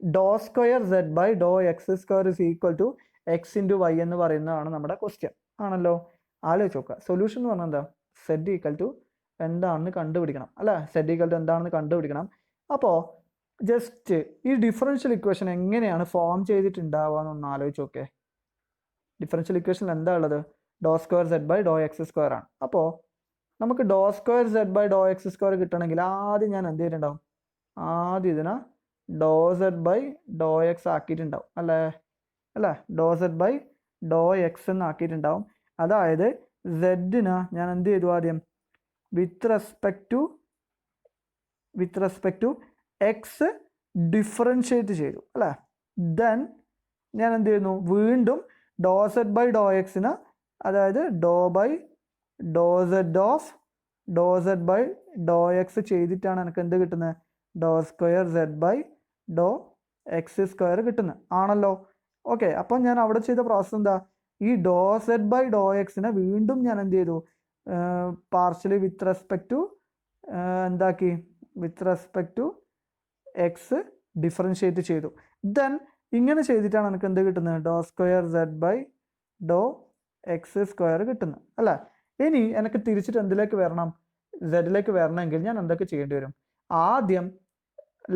doe square Z by Dr X square is equal to X into Y എന്ന് പറയുന്നതാണ് നമ്മുടെ ക്വസ്റ്റ്യൻ ആണല്ലോ. ആലോചിച്ച് നോക്കുക. സൊല്യൂഷൻ എന്ന് പറഞ്ഞാൽ എന്താ? സെഡ് ഈക്വൽ ടു എന്താണെന്ന് കണ്ടുപിടിക്കണം അല്ലേ? സെഡ് ഈക്വൽ ടു എന്താണെന്ന് കണ്ടുപിടിക്കണം. അപ്പോൾ ജസ്റ്റ് ഈ ഡിഫറൻഷ്യൽ ഇക്വേഷൻ എങ്ങനെയാണ് ഫോം ചെയ്തിട്ടുണ്ടാവുക എന്നൊന്ന് ആലോചിച്ച് നോക്കേ. ഡിഫറൻഷ്യൽ ഇക്വേഷനിൽ എന്താ ഉള്ളത്? Doe square Z by Dr X square ആണ്. അപ്പോൾ നമുക്ക് doe square Z by Dr X square കിട്ടണമെങ്കിൽ ആദ്യം ഞാൻ എന്ത് ചെയ്തിട്ടുണ്ടാവും? ആദ്യം ഇതിനെ doe Z by Dr X ആക്കിയിട്ടുണ്ടാവും അല്ലേ? Doe Z by Dr X എന്ന് ആക്കിയിട്ടുണ്ടാവും. അതായത് സെഡിന് ഞാൻ എന്ത് ചെയ്തു? ആദ്യം with respect to X differentiate ചെയ്തു അല്ലേ? ദെൻ ഞാൻ എന്ത് ചെയ്യുന്നു? വീണ്ടും ഡോ സെഡ് ബൈ ഡോ എക്സിന്, അതായത് doe by doe Z by Dr X ചെയ്തിട്ടാണ് എനിക്ക് എന്ത് കിട്ടുന്നത്? Doe square Z by Dr X square കിട്ടുന്നത് ആണല്ലോ. ഓക്കെ, അപ്പം ഞാൻ അവിടെ ചെയ്ത പ്രോസസ് എന്താ? ഈ ഡോ സെഡ് ബൈ ഡോ എക്സിനെ വീണ്ടും ഞാൻ എന്ത് ചെയ്തു? പാർഷ്യലി വിത്ത് റെസ്പെക്ട് ടു എന്താക്കി? With respect to X differentiate ചെയ്തു. ദെൻ ഇങ്ങനെ ചെയ്തിട്ടാണ് എനിക്ക് എന്ത് കിട്ടുന്നത്? Doe square Z by Dr X square കിട്ടുന്നത് അല്ലേ? ഇനി എനിക്ക് തിരിച്ചിട്ട് എന്തിലേക്ക് വരണം? സെഡിലേക്ക് വരണമെങ്കിൽ ഞാൻ എന്തൊക്കെ ചെയ്യേണ്ടി വരും? ആദ്യം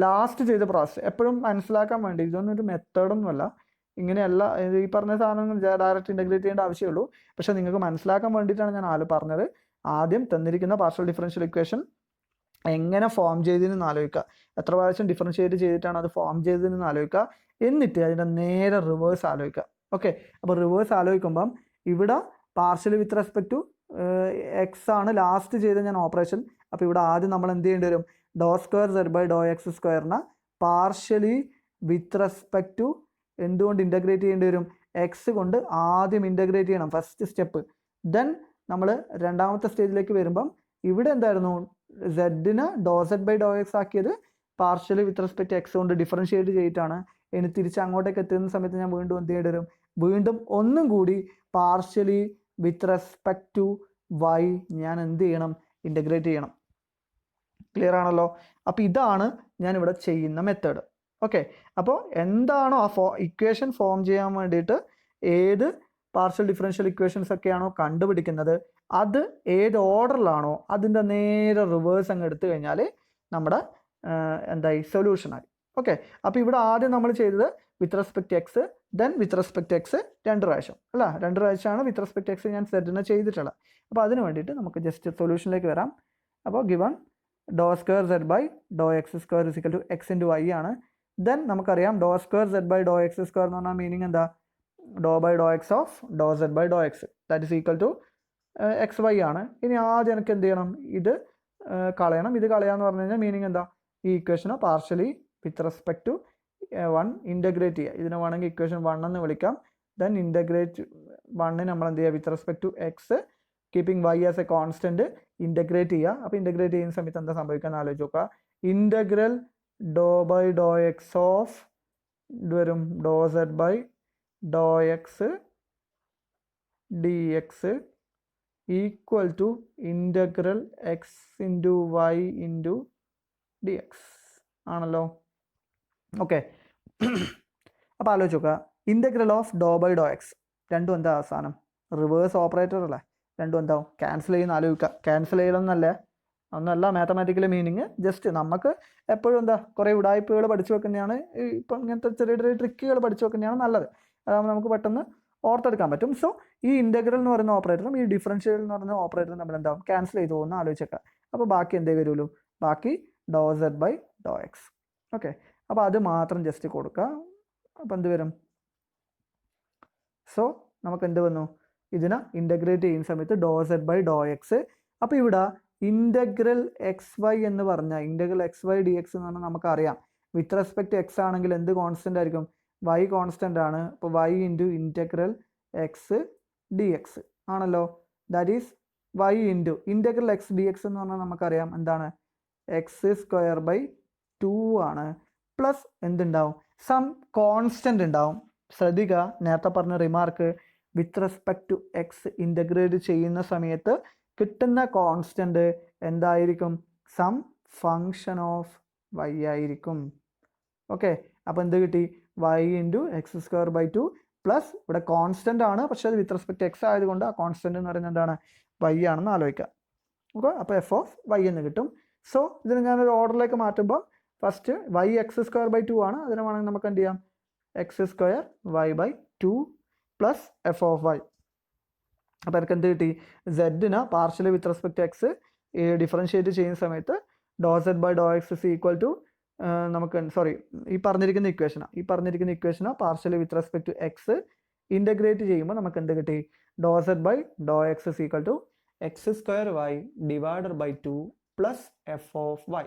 ലാസ്റ്റ് ചെയ്ത പ്രോസസ്സ് എപ്പോഴും മനസ്സിലാക്കാൻ വേണ്ടി, ഇതൊന്നും ഒരു മെത്തേഡൊന്നുമല്ല, ഇങ്ങനെയല്ല ഈ പറഞ്ഞ സാധനങ്ങൾ ഡയറക്റ്റ് ഇൻ്റഗ്രേറ്റ് ചെയ്യേണ്ട ആവശ്യമുള്ളൂ. പക്ഷെ നിങ്ങൾക്ക് മനസ്സിലാക്കാൻ വേണ്ടിയിട്ടാണ് ഞാൻ പറഞ്ഞത്. ആദ്യം തന്നിരിക്കുന്ന പാർഷ്യൽ ഡിഫറൻഷ്യൽ ഇക്വേഷൻ എങ്ങനെ ഫോം ചെയ്തതെന്ന് ആലോചിക്കുക. എത്ര പ്രാവശ്യം ഡിഫറൻഷിയേറ്റ് ചെയ്തിട്ടാണ് അത് ഫോം ചെയ്തതെന്ന് ആലോചിക്കുക. എന്നിട്ട് അതിൻ്റെ നേരെ റിവേഴ്സ് ആലോചിക്കുക. ഓക്കെ, അപ്പോൾ റിവേഴ്സ് ആലോചിക്കുമ്പം ഇവിടെ partially with respect to X ആണ് ലാസ്റ്റ് ചെയ്ത ഞാൻ ഓപ്പറേഷൻ. അപ്പോൾ ഇവിടെ ആദ്യം നമ്മൾ എന്ത് ചെയ്യേണ്ടി വരും? Doe square Z by Dr X സ്ക്വയറിനെ പാർഷ്യലി വിത്ത് റെസ്പെക്ട് ടു എന്തുകൊണ്ട് ഇൻ്റഗ്രേറ്റ് ചെയ്യേണ്ടി വരും? എക്സ് കൊണ്ട് ആദ്യം ഇൻ്റഗ്രേറ്റ് ചെയ്യണം, ഫസ്റ്റ് സ്റ്റെപ്പ്. ദെൻ നമ്മൾ രണ്ടാമത്തെ സ്റ്റേജിലേക്ക് വരുമ്പം ഇവിടെ എന്തായിരുന്നു? സെഡിന് ഡോ സെഡ് ബൈ ഡോ എക്സ് ആക്കിയത് പാർഷ്യലി വിത്ത് റെസ്പെക്ട് എക്സ് കൊണ്ട് ഡിഫറൻഷിയേറ്റ് ചെയ്തിട്ടാണ്. ഇനി തിരിച്ച് അങ്ങോട്ടേക്ക് എത്തുന്ന സമയത്ത് ഞാൻ വീണ്ടും എന്ത് ചെയ്യേണ്ടി വരും? വീണ്ടും ഒന്നും കൂടി partially with respect to Y ഞാൻ എന്ത് ചെയ്യണം? ഇൻ്റഗ്രേറ്റ് ചെയ്യണം. ക്ലിയർ ആണല്ലോ? അപ്പോൾ ഇതാണ് ഞാനിവിടെ ചെയ്യുന്ന മെത്തേഡ്. ഓക്കെ, അപ്പോൾ എന്താണോ ആ ഇക്വേഷൻ ഫോം ചെയ്യാൻ വേണ്ടിയിട്ട് ഏത് പാർഷ്യൽ ഡിഫറൻഷ്യൽ ഇക്വേഷൻസ് ഒക്കെയാണോ കണ്ടുപിടിക്കുന്നത്, അത് ഏത് ഓർഡറിലാണോ അതിൻ്റെ നേരെ റിവേഴ്സ് അങ്ങ് എടുത്തു കഴിഞ്ഞാൽ നമ്മുടെ എന്തായി? സൊല്യൂഷനായി. ഓക്കെ, അപ്പോൾ ഇവിടെ ആദ്യം നമ്മൾ ചെയ്തത് വിത്ത് റെസ്പെക്ട് എക്സ്, ദെൻ വിത്ത് റെസ്പെക്ട് എക്സ് 2 പ്രാവശ്യം അല്ല, 2 പ്രാവശ്യമാണ് വിത്ത് റെസ്പെക്ട് എക്സ് ഞാൻ സെഡിനെ ചെയ്തിട്ടുള്ളത്. അപ്പോൾ അതിന് വേണ്ടിയിട്ട് നമുക്ക് ജസ്റ്റ് സൊല്യൂഷനിലേക്ക് വരാം. അപ്പോൾ given Dr square Z by Dr X square is equal to X into Y ആണ്. ദെൻ നമുക്കറിയാം ഡോ square Z by Dr X square എന്ന് പറഞ്ഞാൽ മീനിങ് എന്താ? Doe by Dr X of Dr Z by Dr X that is equal to X Y ആണ്. ഇനി ആദ്യം എനിക്ക് എന്ത് ചെയ്യണം? ഇത് കളയണം. ഇത് കളയാന്ന് പറഞ്ഞു കഴിഞ്ഞാൽ മീനിങ് എന്താ? ഈ ഇക്വേഷനെ partially with respect to 1 integrate ചെയ്യുക. ഇതിനെ വേണമെങ്കിൽ ഇക്വേഷൻ 1 എന്ന് വിളിക്കാം. ദെൻ ഇൻ്റഗ്രേറ്റ് 1 നമ്മൾ എന്ത് ചെയ്യുക? With respect to X keeping Y as a constant integrate ചെയ്യുക. അപ്പോൾ ഇൻ്റഗ്രേറ്റ് ചെയ്യുന്ന സമയത്ത് എന്താ സംഭവിക്കാന്ന് ആലോചിച്ച് നോക്കുക. Integral doe by Dr X of ഇത് വരും doe Z by Dr X D X equal to integral X into Y into D X ആണല്ലോ. ഓക്കെ, അപ്പോൾ ആലോചിച്ച് നോക്കുക, integral of doe by Dr X രണ്ടും എന്താ അവസാനം റിവേഴ്സ് ഓപ്പറേറ്റർ അല്ലേ, രണ്ടും എന്താവും ക്യാൻസൽ ചെയ്യുന്ന ആലോചിക്കുക. ക്യാൻസൽ ചെയ്യണമെന്നല്ലേ, ഒന്നല്ല മാത്തമാറ്റിക്കൽ മീനിങ്. ജസ്റ്റ് നമുക്ക് എപ്പോഴും എന്താ കുറേ ഉടായ്പകൾ പഠിച്ചു വെക്കുന്നതാണ്, ഇപ്പം ഇങ്ങനത്തെ ചെറിയ ചെറിയ ട്രിക്കുകൾ പഠിച്ചു വെക്കുന്നതാണ് നല്ലത്. അതാകുമ്പോൾ നമുക്ക് പെട്ടെന്ന് ഓർത്തെടുക്കാൻ പറ്റും. സോ ഈ ഇൻ്റഗ്രൽ എന്ന് പറയുന്ന ഓപ്പറേറ്ററും ഈ ഡിഫറൻഷ്യൽ എന്ന് പറയുന്ന ഓപ്പറേറ്ററും തമ്മിൽ എന്താവും ക്യാൻസൽ ചെയ്തു പോകുന്ന ആലോചിച്ചേക്കുക. അപ്പോൾ ബാക്കി എന്തേ വരുള്ളൂ, ബാക്കി doe Z by Dr X. Okay, അപ്പോൾ അത് മാത്രം ജസ്റ്റ് കൊടുക്കുക. അപ്പോൾ എന്ത് വരും, സോ നമുക്ക് എന്ത് വന്നു, ഇതിനെ ഇൻ്റഗ്രേറ്റ് ചെയ്യുന്ന സമയത്ത് ഡോ സെഡ് ബൈ ഡോ എക്സ്. അപ്പോൾ ഇവിടെ ഇൻ്റഗ്രൽ എക്സ് വൈ എന്ന് പറഞ്ഞാൽ integral X Y D X എന്ന് പറഞ്ഞാൽ നമുക്കറിയാം വിത്ത് റെസ്പെക്ട് എക്സ് ആണെങ്കിൽ എന്ത് കോൺസ്റ്റൻ്റ് ആയിരിക്കും, വൈ കോൺസ്റ്റൻ്റ് ആണ്. അപ്പോൾ Y into integral X D X ആണല്ലോ. That is Y into integral X D X എന്ന് പറഞ്ഞാൽ നമുക്കറിയാം എന്താണ് എക്സ് സ്ക്വയർ ബൈ 2 ആണ്. പ്ലസ് എന്തുണ്ടാവും, സം കോൺസ്റ്റൻ്റ് ഉണ്ടാവും. ശ്രദ്ധിക്കുക, നേരത്തെ പറഞ്ഞ remark with respect to X integrate ചെയ്യുന്ന സമയത്ത് കിട്ടുന്ന കോൺസ്റ്റൻ്റ് എന്തായിരിക്കും, സം ഫങ്ഷൻ ഓഫ് വൈ ആയിരിക്കും. ഓക്കെ, അപ്പോൾ എന്ത് കിട്ടി, Y into X square by 2 plus ഇവിടെ കോൺസ്റ്റൻ്റ് ആണ്, പക്ഷേ അത് വിത്ത് റെസ്പെക്ട് എക്സ് ആയതുകൊണ്ട് ആ കോൺസ്റ്റൻ്റ് എന്ന് പറയുന്നത് എന്താണ്, വൈ ആണെന്ന് ആലോചിക്കുക. ഓക്കെ, അപ്പോൾ എഫ് ഓഫ് വൈ എന്ന് കിട്ടും. സോ ഇതിന് ഞാനൊരു ഓർഡറിലേക്ക് മാറ്റുമ്പോൾ first y x square by 2 ആണ്, അതിന് വേണമെങ്കിൽ നമുക്ക് എന്ത് ചെയ്യാം, x square y by 2 plus F of Y. അപ്പോൾ എനിക്ക് എന്ത് കിട്ടി, സെഡിന് partially with respect x differentiate ചെയ്യുന്ന സമയത്ത് ഡോ Z by Dr x is equal to നമുക്ക് ഈ പറഞ്ഞിരിക്കുന്ന ഇക്വേഷനാണ് partially with respect to X integrate ചെയ്യുമ്പോൾ നമുക്ക് എന്ത് കിട്ടി, do Z by Dr x is equal to x square Y divided by 2 plus F of Y.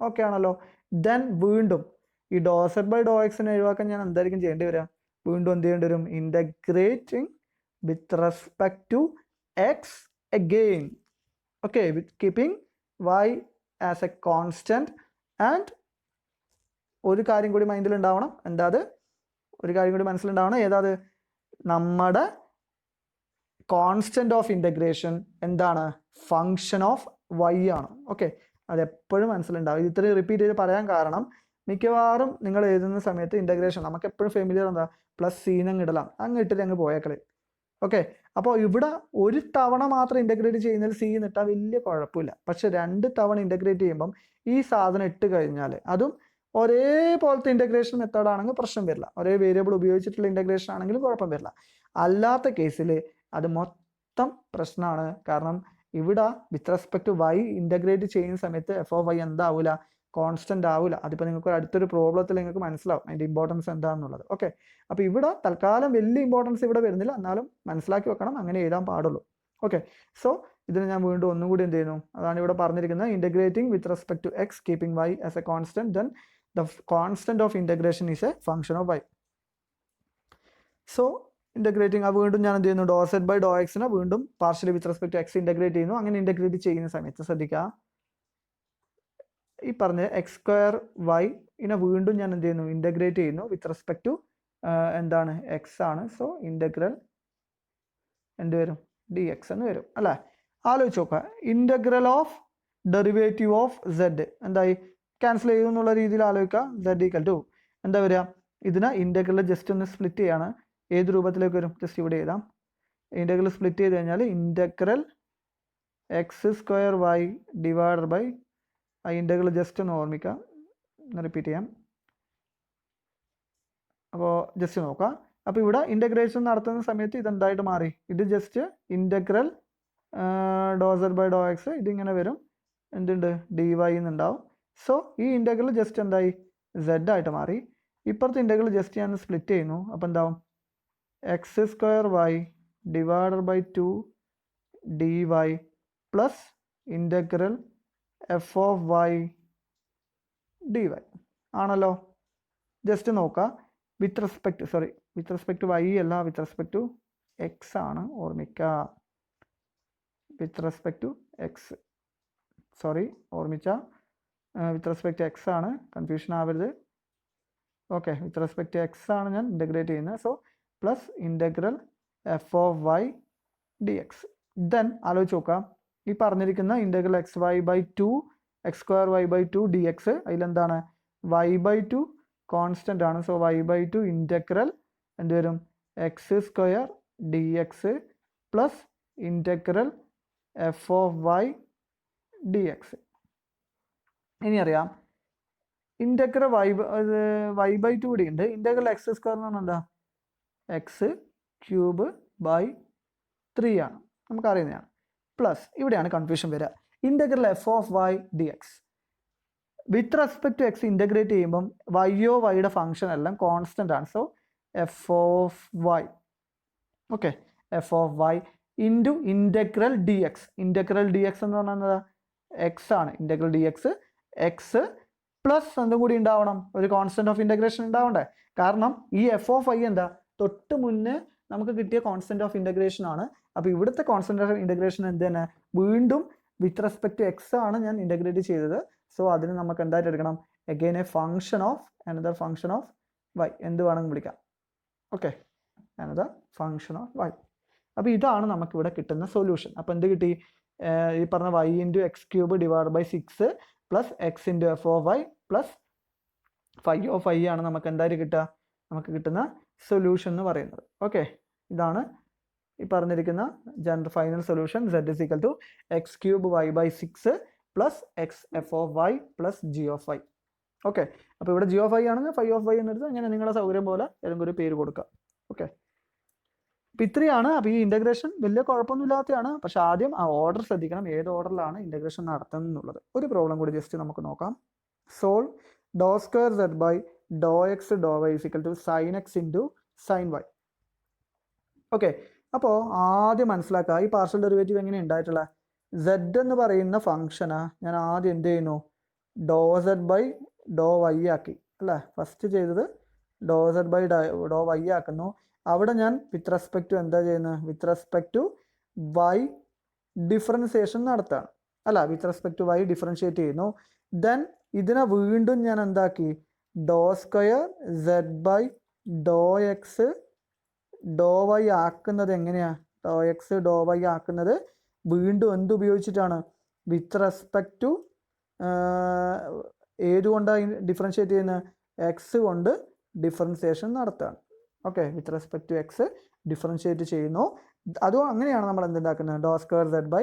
Okay ആണല്ലോ. Then വീണ്ടും ഈ ഡോ സെഡ് ബൈ ഡോ എക്സിനെ ഒഴിവാക്കാൻ ഞാൻ എന്തായിരിക്കും ചെയ്യേണ്ടി വരിക, വീണ്ടും എന്ത് ചെയ്യേണ്ടി വരും, integrating with respect to X again. Okay, with keeping Y as a constant. And ഒരു കാര്യം കൂടി മൈൻഡിൽ ഉണ്ടാവണം, ഒരു കാര്യം കൂടി മനസ്സിലുണ്ടാവണം, ഏതാത്, നമ്മുടെ കോൺസ്റ്റൻറ്റ് ഓഫ് ഇൻ്റഗ്രേഷൻ എന്താണ്, ഫങ്ഷൻ ഓഫ് വൈ ആണ്. ഓക്കെ, അതെപ്പോഴും മനസ്സിലുണ്ടാവും. ഇത് ഇത്രയും റിപ്പീറ്റ് ചെയ്ത് പറയാൻ കാരണം മിക്കവാറും നിങ്ങൾ എഴുതുന്ന സമയത്ത് ഇൻ്റഗ്രേഷൻ നമുക്ക് എപ്പോഴും ഫെമിലിയർ എന്താ, പ്ലസ് സീനങ്ങ് ഇടലാം, അങ്ങ് ഇട്ടിട്ട് അങ്ങ് പോയേക്കളെ. ഓക്കെ, അപ്പോൾ ഇവിടെ ഒരു തവണ മാത്രം ഇൻ്റഗ്രേറ്റ് ചെയ്യുന്നതിൽ സി എന്നിട്ടാൽ വലിയ കുഴപ്പമില്ല. പക്ഷെ 2 തവണ ഇൻ്റഗ്രേറ്റ് ചെയ്യുമ്പം ഈ സാധനം ഇട്ട് കഴിഞ്ഞാൽ, അതും ഒരേപോലത്തെ ഇൻ്റഗ്രേഷൻ മെത്തേഡാണെങ്കിൽ പ്രശ്നം വരില്ല, ഒരേ വേരിയബിൾ ഉപയോഗിച്ചിട്ടുള്ള ഇൻ്റഗ്രേഷൻ ആണെങ്കിലും കുഴപ്പം വരില്ല. അല്ലാത്ത കേസിൽ അത് മൊത്തം പ്രശ്നമാണ്. കാരണം ഇവിടെ with respect to Y integrate ചെയ്യുന്ന സമയത്ത് എഫ് ഓഫ് വൈ എന്താവില്ല, കോൺസ്റ്റൻ്റ് ആവില്ല. അതിപ്പോൾ നിങ്ങൾക്ക് അടുത്തൊരു പ്രോബ്ലത്തിൽ നിങ്ങൾക്ക് മനസ്സിലാവും അതിൻ്റെ ഇമ്പോർട്ടൻസ് എന്താണെന്നുള്ളത്. ഓക്കെ, അപ്പോൾ ഇവിടെ തൽക്കാലം വലിയ ഇമ്പോർട്ടൻസ് ഇവിടെ വരുന്നില്ല, എന്നാലും മനസ്സിലാക്കി വെക്കണം, അങ്ങനെ എഴുതാൻ പാടുള്ളൂ. ഓക്കെ, സോ ഇതിന് ഞാൻ വീണ്ടും ഒന്നും കൂടി എന്ത് ചെയ്യുന്നു, അതാണ് ഇവിടെ പറഞ്ഞിരിക്കുന്നത്, integrating with respect to X keeping Y as a constant, then the constant of integration is a function of Y. So integrating വീണ്ടും ഞാൻ എന്ത് ചെയ്യുന്നു, ഡോ സെഡ് ബൈ ഡോ എക്സിനെ വീണ്ടും partially with respect to X integrate ചെയ്യുന്നു. അങ്ങനെ integrate ചെയ്യുന്ന സമയത്ത് ശ്രദ്ധിക്കുക, ഈ പറഞ്ഞ എക്സ് സ്ക്വയർ വൈ ഇതിനെ വീണ്ടും ഞാൻ എന്ത് ചെയ്യുന്നു, ഇൻ്റഗ്രേറ്റ് ചെയ്യുന്നു വിത്ത് റെസ്പെക്ട് ടു എന്താണ്, എക്സ് ആണ്. സോ ഇൻ്റഗ്രൽ എന്ത് വരും, ഡി എക്സ് എന്ന് വരും അല്ലേ. ആലോചിച്ച് നോക്കുക, integral of derivative of Z എന്തായി, ക്യാൻസൽ ചെയ്തു എന്നുള്ള രീതിയിൽ ആലോചിക്കുക. സെഡ് ഈക്വൽ ടു എന്താ വരിക, ഇതിനെ ഇൻ്റഗ്രൽ ജസ്റ്റ് ഒന്ന് സ്പ്ലിറ്റ് ചെയ്യാണ്. ഏത് രൂപത്തിലേക്ക് വരും, ജസ്റ്റ് ഇവിടെ എഴുതാം. ഇൻ്റഗ്രൽ സ്പ്ലിറ്റ് ചെയ്ത് കഴിഞ്ഞാൽ integral X square Y divided by, ആ ഇൻ്റഗ്രൽ ജസ്റ്റ് ഒന്ന് ഓർമ്മിക്കാം, റിപ്പീറ്റ് ചെയ്യാം. അപ്പോൾ ജസ്റ്റ് നോക്കാം. അപ്പോൾ ഇവിടെ ഇൻ്റഗ്രേഷൻ നടത്തുന്ന സമയത്ത് ഇതെന്തായിട്ട് മാറി, ഇത് just integral doh Z by Dr X ഇതിങ്ങനെ വരും, എന്തുണ്ട്, ഡി വൈ എന്നുണ്ടാവും. സോ ഈ ഇൻ്റഗ്രൽ ജസ്റ്റ് എന്തായി, സെഡ് ആയിട്ട് മാറി. ഇപ്പുറത്തെ ഇൻ്റഗ്രൽ ജസ്റ്റ് ഞാൻ സ്പ്ലിറ്റ് ചെയ്യുന്നു. അപ്പോൾ എന്താവും, X square Y divided by 2 D Y plus integral F of Y D Y ആണല്ലോ. ജസ്റ്റ് നോക്കുക, വിത്ത് റെസ്പെക്ട് വൈ അല്ല, വിത്ത് റെസ്പെക്ട് ടു എക്സ് ആണ്, ഓർമ്മിക്കുക. വിത്ത് റെസ്പെക്ട് ടു എക്സ്, ഓർമ്മിച്ച വിത്ത് റെസ്പെക്ട് എക്സ് ആണ്, കൺഫ്യൂഷൻ ആവരുത്. ഓക്കെ, വിത്ത് റെസ്പെക്ട് എക്സ് ആണ് ഞാൻ ഇൻ്റഗ്രേറ്റ് ചെയ്യുന്നത്. So plus integral F of Y D x. Then ആലോചിച്ച് നോക്കാം, ഈ പറഞ്ഞിരിക്കുന്ന integral X y by two x square y by two d x, അതിലെന്താണ് വൈ ബൈ ടു കോൺസ്റ്റൻ്റ് ആണ്. So y by two integral എന്ത് വരും, x square d x plus integral F of Y D X. ഇനി അറിയാം integral Y by to കൂടി ഉണ്ട്. Integral X square എന്ന് പറഞ്ഞാൽ എന്താ, എക്സ് ക്യൂബ് ബൈ 3 ആണ്, നമുക്കറിയുന്നതാണ്. പ്ലസ് ഇവിടെയാണ് കൺഫ്യൂഷൻ വരിക, integral F of Y D X with respect to X integrate ചെയ്യുമ്പം വൈയോ വൈയുടെ ഫംഗ്ഷൻ എല്ലാം കോൺസ്റ്റൻ്റ് ആണ്. So F of Y, okay, F of Y into integral D X. Integral D X എന്ന് പറഞ്ഞാൽ എക്സ് ആണ്. Integral D X X plus എന്തും കൂടി ഉണ്ടാവണം, ഒരു കോൺസ്റ്റന്റ് ഓഫ് ഇൻ്റഗ്രേഷൻ ഉണ്ടാവണ്ടേ. കാരണം ഈ എഫ് ഓഫ് ഐ എന്താ, തൊട്ട് മുന്നേ നമുക്ക് കിട്ടിയ കോൺസ്റ്റന്റ് ഓഫ് ഇൻ്റഗ്രേഷൻ ആണ്. അപ്പോൾ ഇവിടുത്തെ കോൺസ്റ്റന്റ് ഓഫ് ഇൻ്റഗ്രേഷൻ എന്ത് തന്നെ, വീണ്ടും വിത്ത് റെസ്പെക്ട് ടു എക്സ് ആണ് ഞാൻ ഇൻ്റഗ്രേറ്റ് ചെയ്തത്. സോ അതിന് നമുക്ക് എന്തായിട്ട് എടുക്കണം, again a function of another function of Y, എന്ത് വേണമെങ്കിൽ വിളിക്കാം. Okay, another function of Y. അപ്പോൾ ഇതാണ് നമുക്കിവിടെ കിട്ടുന്ന സൊല്യൂഷൻ. അപ്പോൾ എന്ത് കിട്ടി, ഈ പറഞ്ഞ y into x cube divide by 6 plus x into f of y plus phi of i ആണ് നമുക്ക് എന്തായാലും കിട്ടുക, നമുക്ക് കിട്ടുന്ന സൊല്യൂഷൻ എന്ന് പറയുന്നത്. ഓക്കെ, ഇതാണ് ഈ പറഞ്ഞിരിക്കുന്ന general final solution. Z is equal to x cube y by 6 plus x f of y plus g of Y. Okay, അപ്പോൾ ഇവിടെ ജി ഓഫ് ഐ ആണെങ്കിൽ ഫൈ ഓഫ് വൈ എന്നെടുത്ത് അങ്ങനെ നിങ്ങളുടെ സൗകര്യം പോലെ ഏതെങ്കിലും ഒരു പേര് കൊടുക്കുക. ഓക്കെ, അപ്പോൾ ഇത്രയാണ്. അപ്പോൾ ഈ ഇൻ്റഗ്രേഷൻ വലിയ കുഴപ്പമൊന്നുമില്ലാത്തതാണ്, പക്ഷേ ആദ്യം ആ ഓർഡർ ശ്രദ്ധിക്കണം, ഏത് ഓർഡറിലാണ് ഇൻ്റഗ്രേഷൻ നടത്തുന്നത് എന്നുള്ളത്. ഒരു പ്രോബ്ലം കൂടി ജസ്റ്റ് നമുക്ക് നോക്കാം. Solve do square Z by Dr x do y is equal to sine x into sine y. Okay, അപ്പോൾ ആദ്യം മനസ്സിലാക്കുക ഈ പാർഷ്യൽ ഡെറിവേറ്റീവ് എങ്ങനെ ഉണ്ടായിട്ടുള്ള, സെഡ് എന്ന് പറയുന്ന ഫംഗ്ഷന് ഞാൻ ആദ്യം എന്ത് ചെയ്യുന്നു, do Z by do y ആക്കി അല്ലേ. ഫസ്റ്റ് ചെയ്തത് do Z by do y ആക്കുന്നു. അവിടെ ഞാൻ വിത്ത് റെസ്പെക്ട് ടു എന്താ ചെയ്യുന്നത്, with respect to y differentiation നടത്തുകയാണ് അല്ല, with respect to y differentiate ചെയ്യുന്നു. ദെൻ ഇതിനെ വീണ്ടും ഞാൻ എന്താക്കി, do square Z by Dr x do y ആക്കുന്നത് എങ്ങനെയാ, ഡോ എക്സ് ഡോ വൈ ആക്കുന്നത് വീണ്ടും എന്തുപയോഗിച്ചിട്ടാണ്, വിത്ത് റെസ്പെക്ട് ടു ഏതുകൊണ്ടാണ് ഡിഫറൻഷിയേറ്റ് ചെയ്യുന്നത്, എക്സ് കൊണ്ട് ഡിഫറൻസിയേഷൻ നടത്തുകയാണ്. Okay, with respect to X differentiate ചെയ്യുന്നു. അതും അങ്ങനെയാണ് നമ്മൾ എന്തുണ്ടാക്കുന്നത്, do square Z by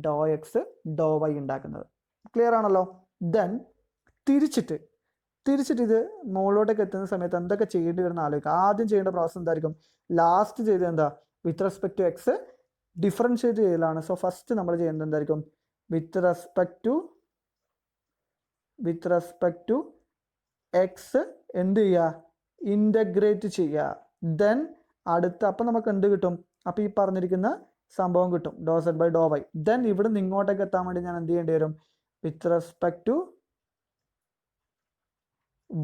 Dr x do y ഉണ്ടാക്കുന്നത്. ക്ലിയർ ആണല്ലോ. ദെൻ തിരിച്ചിട്ട് ഇത് മുകളിലോട്ടേക്ക് എത്തുന്ന സമയത്ത് എന്തൊക്കെ ചെയ്യേണ്ടി വരുന്ന ആലോചിക്കുക. ആദ്യം ചെയ്യേണ്ട പ്രോസസ് എന്തായിരിക്കും, ലാസ്റ്റ് ചെയ്ത് എന്താ, with respect to X differentiate ചെയ്യലാണ്. സോ ഫസ്റ്റ് നമ്മൾ ചെയ്യുന്നത് എന്തായിരിക്കും, വിത്ത് റെസ്പെക്ട് ടു എക്സ് എന്ത് ചെയ്യുക, ഇൻ്റഗ്രേറ്റ് ചെയ്യുക. ദെൻ അടുത്ത അപ്പം നമുക്ക് എന്ത് കിട്ടും, അപ്പോൾ ഈ പറഞ്ഞിരിക്കുന്ന സംഭവം കിട്ടും, do Z by do y. Then ഇവിടെ നിന്ന് ഇങ്ങോട്ടേക്ക് എത്താൻ വേണ്ടി ഞാൻ എന്ത് ചെയ്യേണ്ടി വരും, വിത്ത് റെസ്പെക്ട് ടു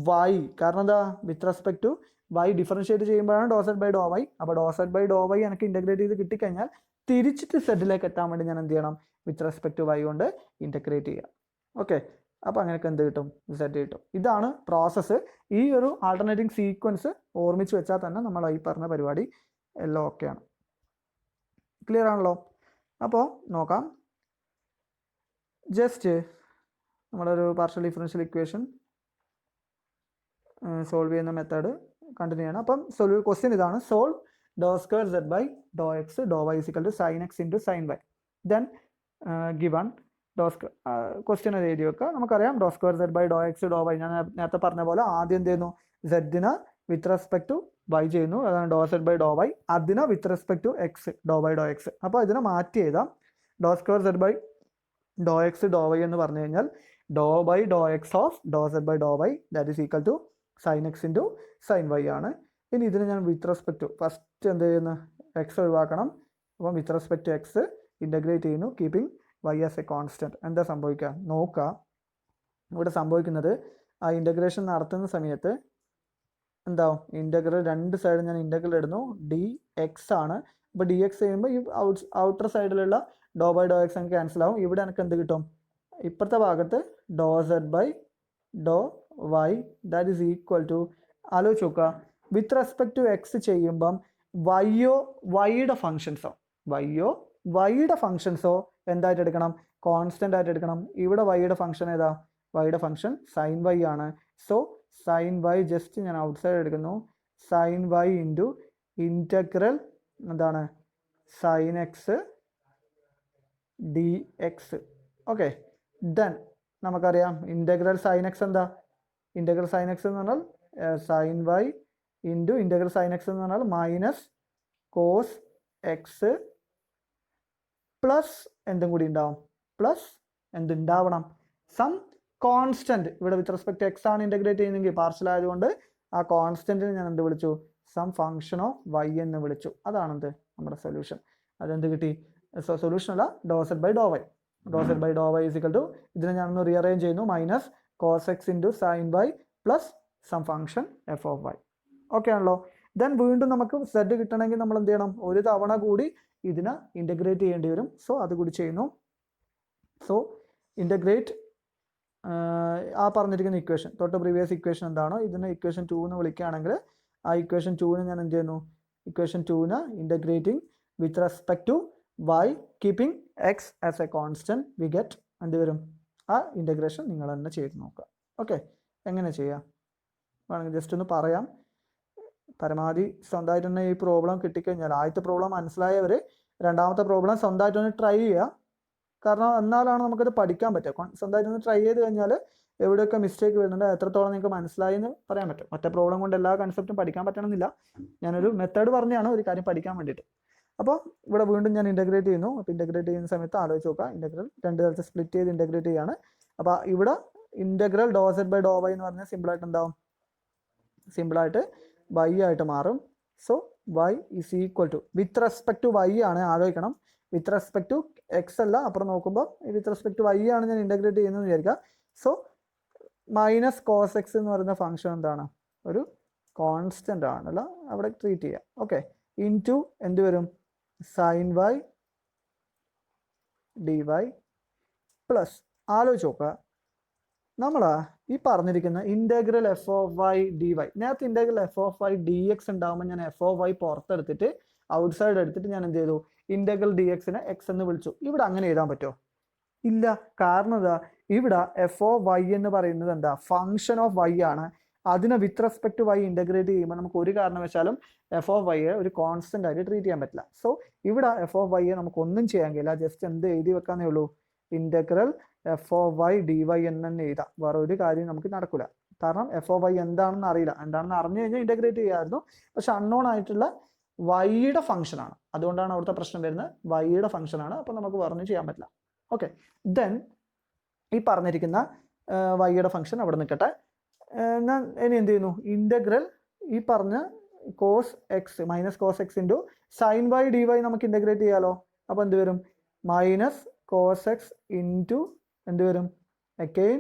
വൈ. കാരണം എന്താ, with respect to y differentiate ചെയ്യുമ്പോഴാണ് do Z by do y. അപ്പോൾ do Z by do y എനിക്ക് ഇൻ്റഗ്രേറ്റ് ചെയ്ത് കിട്ടിക്കഴിഞ്ഞാൽ തിരിച്ചിട്ട് സെഡിലേക്ക് എത്താൻ വേണ്ടി ഞാൻ എന്ത് ചെയ്യണം, വിത്ത് റെസ്പെക്ട് ടു വൈ കൊണ്ട് ഇൻ്റഗ്രേറ്റ് ചെയ്യുക. ഓക്കെ, അപ്പോൾ അങ്ങനെയൊക്കെ എന്ത് കിട്ടും, സെഡ് കിട്ടും. ഇതാണ് പ്രോസസ്സ്. ഈ ഒരു ആൾട്ടർനേറ്റിംഗ് സീക്വൻസ് ഓർമ്മിച്ച് വെച്ചാൽ തന്നെ നമ്മൾ ഈ പറഞ്ഞ പരിപാടി എല്ലാം ഓക്കെയാണ്. ക്ലിയർ ആണല്ലോ. അപ്പോൾ നോക്കാം, ജസ്റ്റ് നമ്മളൊരു പാർഷ്യൽ ഡിഫറൻഷ്യൽ ഇക്വേഷൻ സോൾവ് ചെയ്യുന്ന മെത്തേഡ് കണ്ടിന്യൂ ചെയ്യണം. അപ്പം ക്വസ്റ്റ്യൻ ഇതാണ്, solve do square Z by Dr x do y is equal to sine x into sine y. Then given Dr square question അത് എഴുതി വെക്കുക. നമുക്കറിയാം ഡോ square Z by Dr x do y, ഞാൻ നേരത്തെ പറഞ്ഞ പോലെ ആദ്യം എന്ത് ചെയ്യുന്നു, സെഡിന് വിത്ത് റെസ്പെക്ട് ടു വൈ ചെയ്യുന്നു, അതാണ് do Z by do y. അതിന് വിത്ത് respect to x do by Dr X. അപ്പോൾ ഇതിനെ മാറ്റി എഴുതാം, do square Z by Dr x do y എന്ന് പറഞ്ഞു കഴിഞ്ഞാൽ do by Dr X of Dr Z by do y that is equal to sine x into sine y ആണ്. ഇനി ഇതിന് ഞാൻ വിത്ത് റെസ്പെക്ട് ടു ഫസ്റ്റ് എന്ത് ചെയ്യുന്നു, x ഒഴിവാക്കണം. അപ്പം with respect to X integrate ചെയ്യുന്നു, keeping Y as a constant. എന്താ സംഭവിക്കുക നോക്കുക, ഇവിടെ സംഭവിക്കുന്നത് ആ ഇൻ്റഗ്രേഷൻ നടത്തുന്ന സമയത്ത് എന്താവും, ഇൻ്റഗ്രൽ രണ്ട് സൈഡ് ഞാൻ ഇൻ്റഗ്രൽ ഇടുന്നു, ഡി എക്സ് ആണ്. അപ്പോൾ ഡി എക്സ് ചെയ്യുമ്പോൾ ഈ ഔട്ടർ സൈഡിലുള്ള ഡോ ബൈ ഡോ എക്സ് എനിക്ക് ക്യാൻസൽ ആവും. ഇവിടെ എനിക്ക് എന്ത് കിട്ടും, ഇപ്പുറത്തെ ഭാഗത്ത് do Z by do y that is equal to, ആലോചിച്ച് നോക്കുക, വിത്ത് റെസ്പെക്ട് ടു എക്സ് ചെയ്യുമ്പം വൈയുടെ ഫങ്ഷൻസോ വൈയോ വൈയുടെ ഫംഗ്ഷൻസോ എന്തായിട്ട് എടുക്കണം, കോൺസ്റ്റന്റ് ആയിട്ട് എടുക്കണം. ഇവിടെ വൈയുടെ ഫംഗ്ഷൻ ഏതാ, വൈയുടെ ഫംഗ്ഷൻ സൈൻ വൈ ആണ്. സോ സൈൻ വൈ ജസ്റ്റ് ഞാൻ ഔട്ട്സൈഡ് എടുക്കുന്നു, സൈൻ വൈ ഇൻറ്റു ഇൻറ്റഗ്രൽ എന്താണ് sine x D x. Okay, then നമുക്കറിയാം ഇൻറ്റഗ്രൽ സൈൻ എക്സ് എന്താ, ഇൻറ്റഗ്രൽ സൈൻ എക്സ് എന്ന് പറഞ്ഞാൽ sine y into integral sine x എന്ന് പറഞ്ഞാൽ മൈനസ് കോസ് എക്സ് പ്ലസ് എന്തും കൂടി ഉണ്ടാവും, പ്ലസ് എന്തുണ്ടാവണം, സം കോൺസ്റ്റന്റ്. ഇവിടെ വിത്ത് റെസ്പെക്ട് എക്സ് ആണ് ഇൻറ്റഗ്രേറ്റ് ചെയ്യുന്നെങ്കിൽ പാർഷ്യൽ ആയതുകൊണ്ട് ആ കോൺസ്റ്റന്റിന് ഞാൻ എന്ത് വിളിച്ചു, സം ഫംഗ്ഷൻ ഓഫ് വൈ എന്ന് വിളിച്ചു. അതാണെന്ത് നമ്മുടെ സൊല്യൂഷൻ. അതെന്ത് കിട്ടി, സൊല്യൂഷൻ അല്ല, do z by do y. Do z by do y equal to, ഇതിനെ ഞാനൊന്ന് റീഅറേഞ്ച് ചെയ്യുന്നു, minus cos x into sine y plus some function f of Y. Okay ആണല്ലോ. ദെൻ വീണ്ടും നമുക്ക് സെഡ് കിട്ടണമെങ്കിൽ നമ്മൾ എന്ത് ചെയ്യണം, ഒരു തവണ കൂടി ഇതിനെ ഇൻ്റഗ്രേറ്റ് ചെയ്യേണ്ടി വരും. സോ അത് കൂടി ചെയ്യുന്നു. സോ ഇൻ്റഗ്രേറ്റ് ആ പറഞ്ഞിരിക്കുന്ന ഇക്വേഷൻ, തൊട്ട് പ്രീവിയസ് ഇക്വേഷൻ എന്താണോ ഇതിനെ ഇക്വേഷൻ 2 എന്ന് വിളിക്കുകയാണെങ്കിൽ ആ ഇക്വേഷൻ 2നെ ഞാൻ എന്ത് ചെയ്യുന്നു, ഇക്വേഷൻ 2നെ integrating with respect to y keeping x as a constant we get എന്ത് വരും, ആ ഇൻ്റഗ്രേഷൻ നിങ്ങൾ തന്നെ ചെയ്ത് നോക്കുക. ഓക്കെ, എങ്ങനെ ചെയ്യാം വേണമെങ്കിൽ ജസ്റ്റ് ഒന്ന് പറയാം. പരമാവധി സ്വന്തമായിട്ട് തന്നെ ഈ പ്രോബ്ലം കിട്ടിക്കഴിഞ്ഞാൽ, ആദ്യത്തെ പ്രോബ്ലം മനസ്സിലായവർ രണ്ടാമത്തെ പ്രോബ്ലം സ്വന്തമായിട്ട് ഒന്ന് ട്രൈ ചെയ്യുക. കാരണം എന്നാലാണ് നമുക്കത് പഠിക്കാൻ പറ്റുക. സ്വന്തമായിട്ട് ഒന്ന് ട്രൈ ചെയ്ത് കഴിഞ്ഞാൽ എവിടെയൊക്കെ മിസ്റ്റേക്ക് വരുന്നുണ്ട്, എത്രത്തോളം നിങ്ങൾക്ക് മനസ്സിലായി എന്ന് പറയാൻ പറ്റും. ഒറ്റ പ്രോബ്ലം കൊണ്ട് എല്ലാ കൺസെപ്റ്റും പഠിക്കാൻ പറ്റണമെന്നില്ല. ഞാനൊരു മെത്തേഡ് പറഞ്ഞാണ് ഒരു കാര്യം പഠിക്കാൻ വേണ്ടിയിട്ട്. അപ്പോൾ ഇവിടെ വീണ്ടും ഞാൻ ഇൻ്റഗ്രേറ്റ് ചെയ്യുന്നു. അപ്പോൾ ഇൻ്റഗ്രേറ്റ് ചെയ്യുന്ന സമയത്ത് ആലോചിച്ച് നോക്കുക, ഇൻ്റഗ്രൽ രണ്ട് തരത്തിൽ സ്പ്ലിറ്റ് ചെയ്ത് ഇൻ്റഗ്രേറ്റ് ചെയ്യാണ്. അപ്പോൾ ഇവിടെ integral do z by do y എന്ന് പറഞ്ഞാൽ സിമ്പിളായിട്ട് എന്താവും, സിമ്പിളായിട്ട് വൈ ആയിട്ട് മാറും. So y is equal to, with respect to y ആണ് ആലോചിക്കണം, വിത്ത് റെസ്പെക്ട് ടു എക്സ് അല്ല. അപ്പുറം നോക്കുമ്പോൾ വിത്ത് റെസ്പെക്ട് ടു വൈ ആണ് ഞാൻ ഇൻ്റഗ്രേറ്റ് ചെയ്യുന്നതെന്ന് വിചാരിക്കുക. സോ മൈനസ് കോസ് എക്സ് എന്ന് പറയുന്ന ഫംഗ്ഷൻ എന്താണ്, ഒരു കോൺസ്റ്റൻ്റ് ആണല്ലോ, അവിടെ ട്രീറ്റ് ചെയ്യുക. ഓക്കെ, ഇൻ ടു എന്ത് വരും, sine y D Y plus, ആലോചിച്ച് നോക്കുക നമ്മൾ ഈ പറഞ്ഞിരിക്കുന്ന integral F of Y D y, നേരത്തെ integral F of Y D x ഉണ്ടാകുമ്പോൾ ഞാൻ എഫ് ഓഫ് വൈ പുറത്തെടുത്തിട്ട് ഔട്ട്സൈഡ് എടുത്തിട്ട് ഞാൻ എന്ത് ചെയ്തു, ഇൻ്റഗ്രൽ ഡി എക്സിനെ എക്സ് എന്ന് വിളിച്ചു. ഇവിടെ അങ്ങനെ എഴുതാൻ പറ്റുമോ, ഇല്ല. കാരണം എന്താ, ഇവിടെ എഫ് ഓഫ് വൈ എന്ന് പറയുന്നത് എന്താ, ഫംഗ്ഷൻ ഓഫ് വൈ ആണ്. അതിനെ വിത്ത് റെസ്പെക്ട് വൈ ഇൻ്റഗ്രേറ്റ് ചെയ്യുമ്പോൾ നമുക്ക് ഒരു കാരണവശാലും എഫ് ഓഫ് വൈയെ ഒരു കോൺസ്റ്റന്റ് ആയിട്ട് ട്രീറ്റ് ചെയ്യാൻ പറ്റില്ല. സോ ഇവിടെ എഫ് ഓഫ് വൈയെ നമുക്ക് ഒന്നും ചെയ്യാൻ കഴിയില്ല, ജസ്റ്റ് എന്ത് എഴുതി വെക്കാന്നേ ഉള്ളൂ, integral F of Y D y എന്ന് തന്നെ എഴുതാം. വേറെ ഒരു കാര്യം നമുക്ക് നടക്കില്ല. കാരണം എഫ് ഓഫ് വൈ എന്താണെന്ന് അറിയില്ല. എന്താണെന്ന് അറിഞ്ഞു കഴിഞ്ഞാൽ ഇൻ്റഗ്രേറ്റ് ചെയ്യാമായിരുന്നു. പക്ഷെ അൺനോൺ ആയിട്ടുള്ള വൈയുടെ ഫംഗ്ഷൻ ആണ്, അതുകൊണ്ടാണ് അവിടുത്തെ പ്രശ്നം വരുന്നത്. വൈയുടെ ഫംഗ്ഷൻ ആണ്, അപ്പോൾ നമുക്ക് വേറെ ചെയ്യാൻ പറ്റില്ല. ഓക്കെ, ദെൻ ഈ പറഞ്ഞിരിക്കുന്ന വൈയുടെ ഫംഗ്ഷൻ അവിടെ നിൽക്കട്ടെ. ഞാൻ ഇനി എന്ത് ചെയ്യുന്നു, ഇൻ്റഗ്രൽ ഈ പറഞ്ഞ cos x minus cos x into sine y D y നമുക്ക് ഇൻ്റഗ്രേറ്റ് ചെയ്യാലോ. അപ്പോൾ എന്ത് വരും, മൈനസ് കോസ് എക്സ് ഇൻറ്റു എന്ത് വരും, again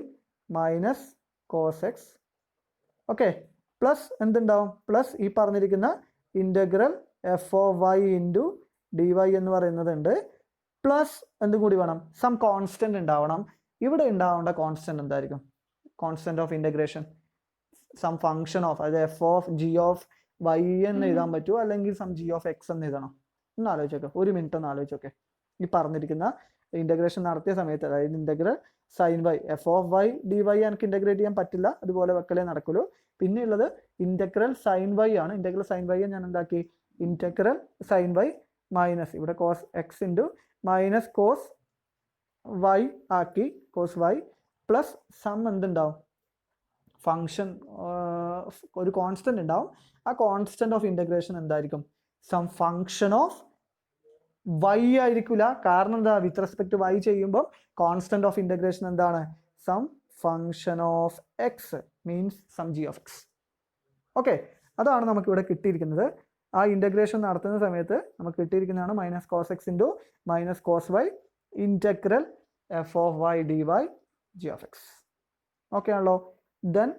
minus cos x. Okay, plus എന്തുണ്ടാവും, പ്ലസ് ഈ പറഞ്ഞിരിക്കുന്ന integral F of Y into d y എന്ന് പറയുന്നതുണ്ട്. പ്ലസ് എന്തും കൂടി വേണം, സം കോൺസ്റ്റന്റ് ഉണ്ടാവണം. ഇവിടെ ഉണ്ടാവേണ്ട കോൺസ്റ്റന്റ് എന്തായിരിക്കും, constant of integration some function of, അതായത് f of g of Y എന്ന് എഴുതാൻ പറ്റുമോ, അല്ലെങ്കിൽ സം ജി ഓഫ് എക്സ് എന്ന് എഴുതണം. ഒന്ന് ആലോചിച്ചോക്കെ, ഒരു മിനിറ്റ് ഒന്ന് ആലോചിച്ചോക്കെ. ഈ പറഞ്ഞിരിക്കുന്ന ഇൻ്റഗ്രേഷൻ നടത്തിയ സമയത്ത്, അതായത് integral sine y f of Y D y എനിക്ക് ഇൻ്റഗ്രേറ്റ് ചെയ്യാൻ പറ്റില്ല, അതുപോലെ വെക്കലേ നടക്കുള്ളൂ. പിന്നെ ഉള്ളത് ഇൻ്റഗ്രൽ സൈൻ വൈ ആണ്. ഇൻ്റഗ്രൽ സൈൻ വൈ ഞാൻ എന്താക്കി, ഇൻ്റഗ്രൽ സൈൻ വൈ മൈനസ് ഇവിടെ cos x into minus cos y ആക്കി, കോസ് വൈ പ്ലസ് സം എന്തുണ്ടാവും, ഫംഗ്ഷൻ ഒരു കോൺസ്റ്റന്റ് ഉണ്ടാവും. ആ കോൺസ്റ്റന്റ് ഓഫ് ഇൻ്റഗ്രേഷൻ എന്തായിരിക്കും, സം ഫംഗ്ഷൻ ഓഫ് വൈ ആയിരിക്കില്ല. കാരണം എന്താ, വിത്ത് റെസ്പെക്ട് വൈ ചെയ്യുമ്പോൾ കോൺസ്റ്റന്റ് ഓഫ് ഇൻ്റഗ്രേഷൻ എന്താണ്, some function of x means some g of x. Okay, അതാണ് നമുക്ക് ഇവിടെ കിട്ടിയിരിക്കുന്നത്. ആ ഇൻ്റഗ്രേഷൻ നടത്തുന്ന സമയത്ത് നമുക്ക് കിട്ടിയിരിക്കുന്നതാണ് minus cos x into minus cos y integral F of Y D y g of x. Okay ആണല്ലോ. ദെൻ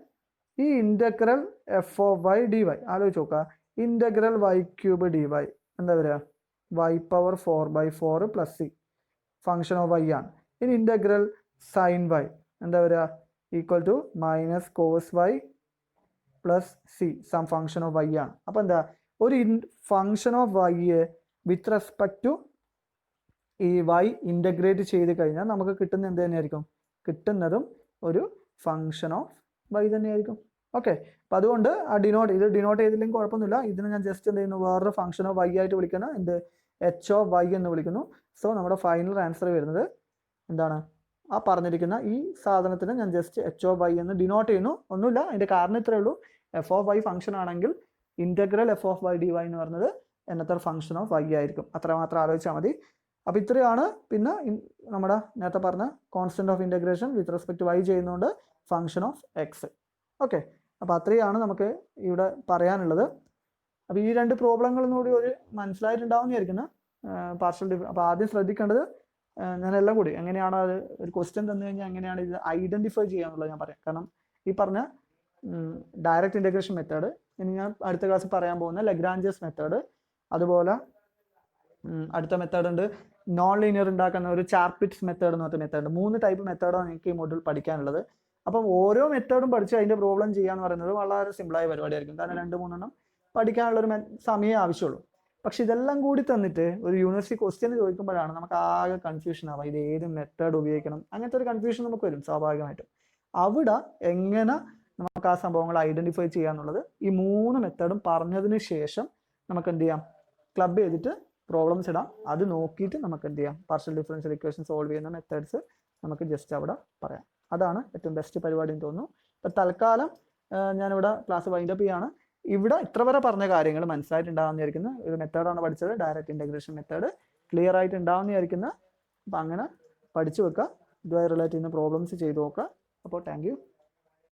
ഈ integral F of Y D y ആലോചിച്ച് നോക്കുക, integral y cube d y എന്താ വരിക, y power 4/4 plus c function of y ആണ്. ഇനി integral sine y എന്താ വരിക, equal to minus cos y plus c some function of y ആണ്. അപ്പോൾ എന്താ, ഒരു ഫംഗ്ഷൻ ഓഫ് വൈയെ വിത്ത് റെസ്പെക്ട് ടു ഈ y ഇൻ്റഗ്രേറ്റ് ചെയ്ത് കഴിഞ്ഞാൽ നമുക്ക് കിട്ടുന്ന എന്ത് തന്നെയായിരിക്കും? കിട്ടുന്നതും ഒരു ഫംഗ്ഷൻ ഓഫ് y തന്നെയായിരിക്കും. ഓക്കെ, അപ്പം അതുകൊണ്ട് ഇത് ഡിനോട്ട് ചെയ്തില്ലെങ്കിൽ കുഴപ്പമൊന്നുമില്ല. ഇതിന് ഞാൻ ജസ്റ്റ് എന്ത് ചെയ്യുന്നു, വേറൊരു ഫംഗ്ഷൻ ഓഫ് y ആയിട്ട് വിളിക്കുന്ന എന്ത് h ഓഫ് y എന്ന് വിളിക്കുന്നു. സോ നമ്മുടെ ഫൈനൽ ആൻസർ വരുന്നത് എന്താണ്? ആ പറഞ്ഞിരിക്കുന്ന ഈ സാധനത്തിന് ഞാൻ ജസ്റ്റ് h ഓഫ് y എന്ന് ഡിനോട്ട് ചെയ്യുന്നു. ഒന്നുമില്ല, അതിൻ്റെ കാരണം ഇത്രയേ ഉള്ളൂ. എഫ് ഓഫ് y ഫംഗ്ഷൻ ആണെങ്കിൽ integral F of y dy എന്ന് പറയുന്നത് എന്നത്തെ ഫംഗ്ഷൻ ഓഫ് y ആയിരിക്കും. അത്രമാത്രം ആലോചിച്ചാൽ മതി. അപ്പോൾ ഇത്രയാണ്. പിന്നെ നമ്മുടെ നേരത്തെ പറഞ്ഞ constant of integration with respect y ചെയ്യുന്നതുകൊണ്ട് ഫംഗ്ഷൻ ഓഫ് എക്സ്. ഓക്കെ, അപ്പോൾ അത്രയാണ് നമുക്ക് ഇവിടെ പറയാനുള്ളത്. അപ്പോൾ ഈ രണ്ട് പ്രോബ്ലങ്ങളും കൂടി ഒരു മനസ്സിലായിട്ടുണ്ടാവുന്നതായിരിക്കുന്നു പാർഷ്യൽ അപ്പോൾ ആദ്യം ശ്രദ്ധിക്കേണ്ടത് ഞാനെല്ലാം കൂടി എങ്ങനെയാണ് അത് ഒരു ക്വസ്റ്റ്യൻ തന്നു കഴിഞ്ഞാൽ എങ്ങനെയാണ് ഇത് ഐഡൻറ്റിഫൈ ചെയ്യാന്നുള്ളത് ഞാൻ പറയാം. കാരണം ഈ പറഞ്ഞ ഡയറക്റ്റ് ഇൻ്റഗ്രേഷൻ മെത്തേഡ്, ഇനി ഞാൻ അടുത്ത ക്ലാസ്സിൽ പറയാൻ പോകുന്ന ലഗ്രാഞ്ചസ് മെത്തേഡ്, അതുപോലെ അടുത്ത മെത്തേഡ് ഉണ്ട് നോൺ ലീനിയർ ഉണ്ടാക്കുന്ന ഒരു ചാർപിറ്റ്സ് മെത്തേഡ് എന്ന് പറഞ്ഞ മെത്തേഡ്. 3 ടൈപ്പ് മെത്തേഡാണ് നിങ്ങൾക്ക് ഈ മോഡ്യൂൾ പഠിക്കാനുള്ളത്. അപ്പം ഓരോ മെത്തേഡും പഠിച്ച് അതിൻ്റെ പ്രോബ്ലം ചെയ്യാന്ന് പറയുന്നത് വളരെ സിമ്പിളായ പരിപാടിയായിരിക്കും. കാരണം 2-3 എണ്ണം പഠിക്കാനുള്ളൊരു സമയമേ ആവശ്യമുള്ളൂ. പക്ഷെ ഇതെല്ലാം കൂടി തന്നിട്ട് ഒരു യൂണിവേഴ്സിറ്റി ക്വസ്റ്റ്യൻ ചോദിക്കുമ്പോഴാണ് നമുക്ക് ആകെ കൺഫ്യൂഷൻ ആവുക. ഇത് ഏത് മെത്തേഡ് ഉപയോഗിക്കണം, അങ്ങനത്തെ ഒരു കൺഫ്യൂഷൻ നമുക്ക് വരും സ്വാഭാവികമായിട്ടും. അവിടെ എങ്ങനെ നമുക്ക് ആ സംഭവങ്ങൾ ഐഡൻറ്റിഫൈ ചെയ്യാന്നുള്ളത് ഈ 3 മെത്തേഡും പറഞ്ഞതിന് ശേഷം നമുക്ക് എന്ത് ചെയ്യാം, ക്ലബ് ചെയ്തിട്ട് പ്രോബ്ലംസ് ഇടാം. അത് നോക്കിയിട്ട് നമുക്ക് എന്ത് ചെയ്യാം, പാർഷ്യൽ ഡിഫറൻഷ്യൽ ഇക്വേഷൻ സോൾവ് ചെയ്യുന്ന മെത്തേഡ്സ് നമുക്ക് ജസ്റ്റ് അവിടെ പറയാം. അതാണ് ഏറ്റവും ബെസ്റ്റ് പരിപാടി എന്ന് തോന്നുന്നു. അപ്പം തൽക്കാലം ഞാനിവിടെ ക്ലാസ് വൈൻഡപ്പ് ചെയ്യാണ്. ഇവിടെ ഇത്ര വരെ പറഞ്ഞ കാര്യങ്ങൾ മനസ്സിലായിട്ടുണ്ടാകുന്നതായിരിക്കുന്ന ഒരു മെത്തേഡാണ് പഠിച്ചത്, ഡയറക്റ്റ് ഇൻ്റഗ്രേഷൻ മെത്തേഡ്. ക്ലിയർ ആയിട്ട് ഉണ്ടാകുന്നതായിരിക്കുന്ന. അപ്പം അങ്ങനെ പഠിച്ചു വെക്കുക. ഇതുമായി റിലേറ്റ് ചെയ്യുന്ന പ്രോബ്ലംസ് ചെയ്ത് നോക്കുക. അപ്പോൾ താങ്ക് യു.